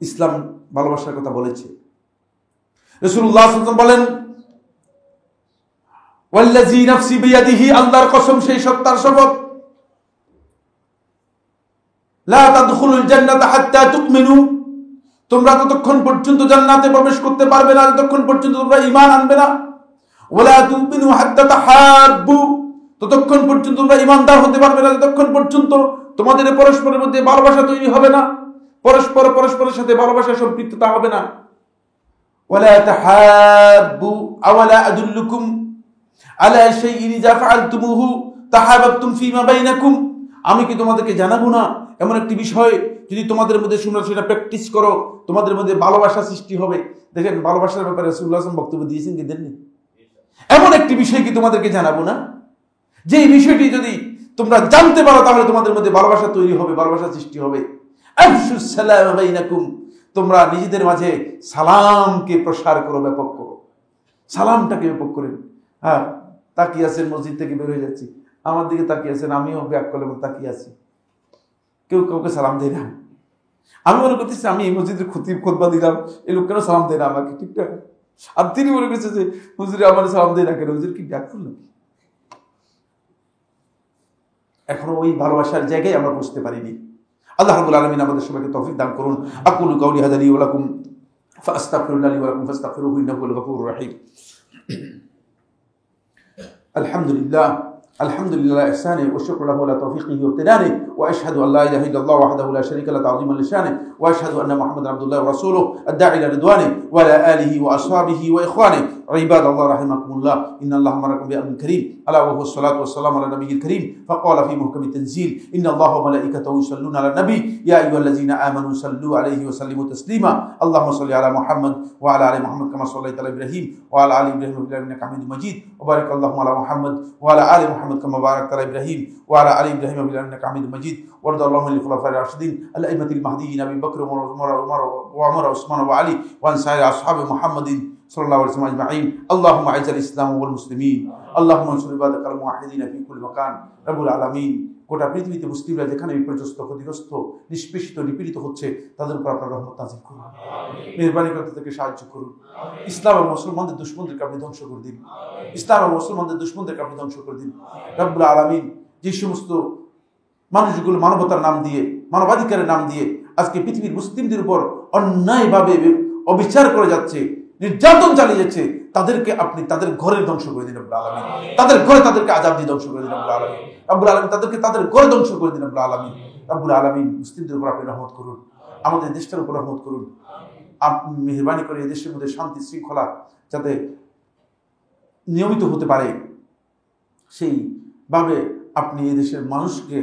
Speaker 1: ইসলাম ভালোবাসার কথা বলেছে। রাসূলুল্লাহ সাল্লাল্লাহু আলাইহি ওয়াসাল্লাম বলেন, ওয়াল্লাযী নাফসি বিয়াদিহি, আল্লাহর কসম, সেই সত্তার শপথ, লা তাদখুলুল জান্নাতা হাত্তা তুমিনু, তোমরা ততক্ষণ পর্যন্ত জান্নাতে প্রবেশ করতে পারবে না যতক্ষণ পর্যন্ত তোমরা ঈমান আনবে না। ওয়ালা তুমিনু হাত্তা তাহাব্বু, ততক্ষণ পর্যন্ত তোমরা ঈমানদার হতে পারবে না যতক্ষণ পর্যন্ত তোমাদের পরস্পরের মধ্যে ভালোবাসা তৈরি হবে না, পরস্পরের সাথে ভালোবাসা সম্পৃক্ততা হবে না। ওয়ালা তাহাব্বু আওয়ালা আদুল্লুকুম আলা শাইইন ইযা ফাআলতুমুহু তাহাবাবতুম ফীমা বাইনাকুম, আমি কি তোমাদেরকে জানাবো না এমন একটি বিষয়, যদি তোমাদের মধ্যে তোমরা সেটা প্র্যাকটিস করো, তোমাদের মধ্যে ভালোবাসা সৃষ্টি হবে। দেখেন, ভালোবাসার ব্যাপারে রাসূলুল্লাহ সাল্লাল্লাহু আলাইহি ওয়াসাল্লাম বক্তব্য দিয়েছেন কি দেননি? এমন একটি বিষয় কি তোমাদেরকে জানাবো না, যে এই বিষয়টি যদি তোমরা জানতে পারো তাহলে তোমাদের মধ্যে ভালোবাসা তৈরি হবে, ভালোবাসা সৃষ্টি হবে। আফশুস সালাম বাইনাকুম, তোমরা নিজেদের মাঝে সালামকে প্রসার করো, ব্যাপক করো, সালামটাকে ব্যাপক করেন। হ্যাঁ, তাকিয়ে আছেন, মসজিদ থেকে বের হয়ে যাচ্ছি, আমার দিকে তাকিয়ে আছেন, আমিও ব্যাক করলে তাকিয়ে আছি, কেউ কাউকে সালাম দেয় না। আমি মনে করতেছি আমি এই মসজিদের খুতবা দিলাম, এই লোক কেন সালাম দেয় না আমাকে, ঠিকঠাক। আর তিনি মনে করছে যে হুজুরে আমার সালাম দেয় না কেন, হুজুর কি ব্যাক করলাম। এখনো ওই ভালোবাসার জায়গায় আমরা বুঝতে পারিনি। আল্লাহ রাব্বুল আলামিন আমাদের সবাইকে তৌফিক দান করুন। আকুলু কাউলি হাযা লি ওয়া লাকুম ফাস্তাগফিরুল্লাহ লি ওয়া লাকুম ফাস্তাগফিরুহু ইন্নাহু হুয়াল গফুরুর রাহিম। আলহামদুলিল্লাহ, আলহামদুলিল্লাহ ইহসানিহি ওয়া শুকরু লাহু আলা তাওফীকিহি ওয়া ইবতিদানিহি ওয়া আশহাদু আল্লা ইলাহা ইল্লাল্লাহ ওয়াহদাহু লা শারীকা লাহু তা'যীমান লিশানিহি ওয়া আশহাদু আন্না মুহাম্মাদান আবদুল্লাহি ওয়া রাসূলুহু আদ-দাঈ ইলা রিদওয়ানিহি ওয়া আলা আলিহি ওয়া আসহাবিহি ওয়া ইখওয়ানিহি ইবাদাল্লাহ রাহিমাকুমুল্লাহ ইন্নাল্লাহা আমারাকুম বিআমরিন কারীম আলা ওয়া হুwas সালাতু ওয়াস সালামু আলা নাবিয়্যিল কারীম ফাকালা ফি মুহকামিত তানজিল ইন্নাল্লাহা ওয়া মালাইকাতাহু ইউসাল্লুনা আলান নাবী ইয়া আইয়ুহাল্লাযীনা আমানু সাল্লু আলাইহি ওয়া সাল্লিমু তাসলিমা আল্লাহুম্মা সাল্লি আলা মুহাম্মাদ ওয়া আলা আলি মুহাম্মাদ কামা সাল্লাইতা আলা ইব্রাহিম ওয়া আলা আলি ইব্রাহিম ফিল আলামিন ইন্নাকা হামিদুম মাজিদ ওয়া বারিক আল্লাহুম্মা আলা মুহাম্মাদ ওয়া আলা আলি মুহাম্মাদ কামা বারাকতা আলা ইব্রাহিম ওয়া আলা আলি ইব্রাহিম ফিল আলামিন ইন্নাকা হামিদুম মাজিদ ওয়ারদ আল্লাহুম্মা লিল খুলাফায়ে রাশিদিন আল আইম্মাতিল মাহদিয়িন আবি বকর ওয়া উমর ওয়া উসমান ওয়া আলী ওয়া আন সাইরি আসহাবি মুহাম্মাদিন সাল্লাল্লাহু আলাইহি ওয়া সাল্লাম আজমাইন। আল্লাহুম্মা আইজ্জিল ইসলাম ওয়াল মুসলিমিন, আল্লাহুম্মা আনসুর ইবাদাকাল মুওয়াহিদিন ফি কুল্লি মাকান। রব্বুল আলামিন, গোটা পৃথিবীতে মুসলিমরা যেখানে বিপর্যস্ত, ক্ষতিগ্রস্ত, নিষ্পেষিত, নিপীড়িত হচ্ছে, তাদের উপর আপনার রহমত নাযিল করুন, মেহেরবানি করে তাদেরকে সাহায্য করুন। ইসলাম ও মুসলমানদের দুশমনদেরকে আপনি ধ্বংস করে দিন, ইসলাম ও মুসলমানদের দুশমনদেরকে আপনি ধ্বংস করে দিন। রব্বুল আলামিন, যে সমস্ত মানুষগুলো মানবতার নাম দিয়ে, মানবাধিকারের নাম দিয়ে আজকে পৃথিবীর মুসলিমদের উপর অন্যায়ভাবে অবিচার করে যাচ্ছে, নির্যাতন চালিয়ে যাচ্ছে, তাদেরকে আপনি তাদের ঘরের ধ্বংস করে দিন রব্বুল আলামিন, তাদের ঘরে তাদেরকে আযাব দিয়ে ধ্বংস করে দিন রব্বুল আলামিন, রব্বুল আলামিন তাদেরকে তাদের ঘরে ধ্বংস করে দিন রব্বুল আলামিন। রব্বুল আলামিন, মুসলিমদের উপর আপনি রহমত করুন, আমাদের দেশটার উপর রহমত করুন। আপনি মেহেরবানি করে এই দেশের মধ্যে শান্তি শৃঙ্খলা যাতে নিয়মিত হতে পারে, সেইভাবে আপনি এই দেশের মানুষকে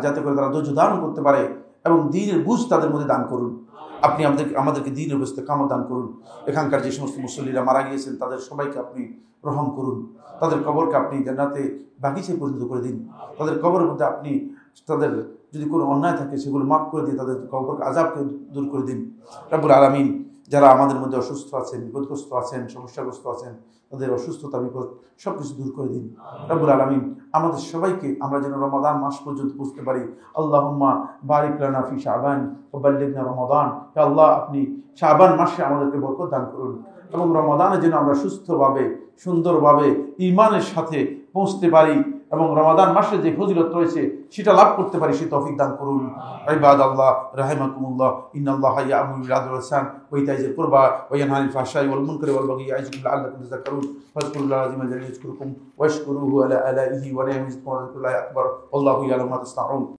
Speaker 1: যাতে করে তারা ধৈর্য ধারণ করতে পারে এবং দ্বীনের বুঝ তাদের মধ্যে দান করুন। আপনি আমাদেরকে দ্বীনের বুঝতে কামত দান করুন। এখানকার যে সমস্ত মুসল্লিরা মারা গিয়েছেন তাদের সবাইকে আপনি রহম করুন, তাদের কবরকে আপনি জান্নাতে বাগিচায় পরিণত করে দিন, তাদের কবরের মধ্যে আপনি তাদের যদি কোনো অন্যায় থাকে সেগুলো মাফ করে দিয়ে তাদের কবরকে আযাবকে দূর করে দিন। রব্বুল আলামিন, যারা আমাদের মধ্যে অসুস্থ আছেন, বিপদগ্রস্ত আছেন, সমস্যাগ্রস্ত আছেন, তাদের অসুস্থতা বিপদ সব কিছু দূর করে দিন। রব্বুল আলামিন, আমাদের সবাইকে আমরা যেন রমাদান মাস পর্যন্ত বুঝতে পারি। আল্লাহুম্মা বারিক লানা ফি শাবান ওয়া বাল্লিগনা রমাদান। হে আল্লাহ, আপনি শাবান মাসে আমাদেরকে বরকত দান করুন এবং রমাদানে যেন আমরা সুস্থভাবে, সুন্দরভাবে, ঈমানের সাথে পৌঁছতে পারি এবং রমাদান মাসে যে ফজিলত রয়েছে সেটা লাভ করতে পারি, সে তৌফিক দান করুন। ইবাদাল্লাহ রাহিমাকুমুল্লাহ, ইন্নাল্লাহা ইয়া'মুরু বিল আদলি ওয়াস ইহসান ওয়া ইতাইজিল কুরবা ওয়া ইয়ানহা আনিল ফাহশাই ওয়াল মুনকারি ওয়াল বাগyi ইয়া'iযুকুম লা'আল্লাকুম তাযাক্কারুন। ফাযকুরুল্লাহা আযীমান জালিলান ইয়াযকুরকুম ওয়াশকুরুহু আলা আলাইহি ওয়া নি'মাতিহি ওয়া যিকরুল্লাহি আকবার। আল্লাহু ইয়া'লামু মা তাসনাউন।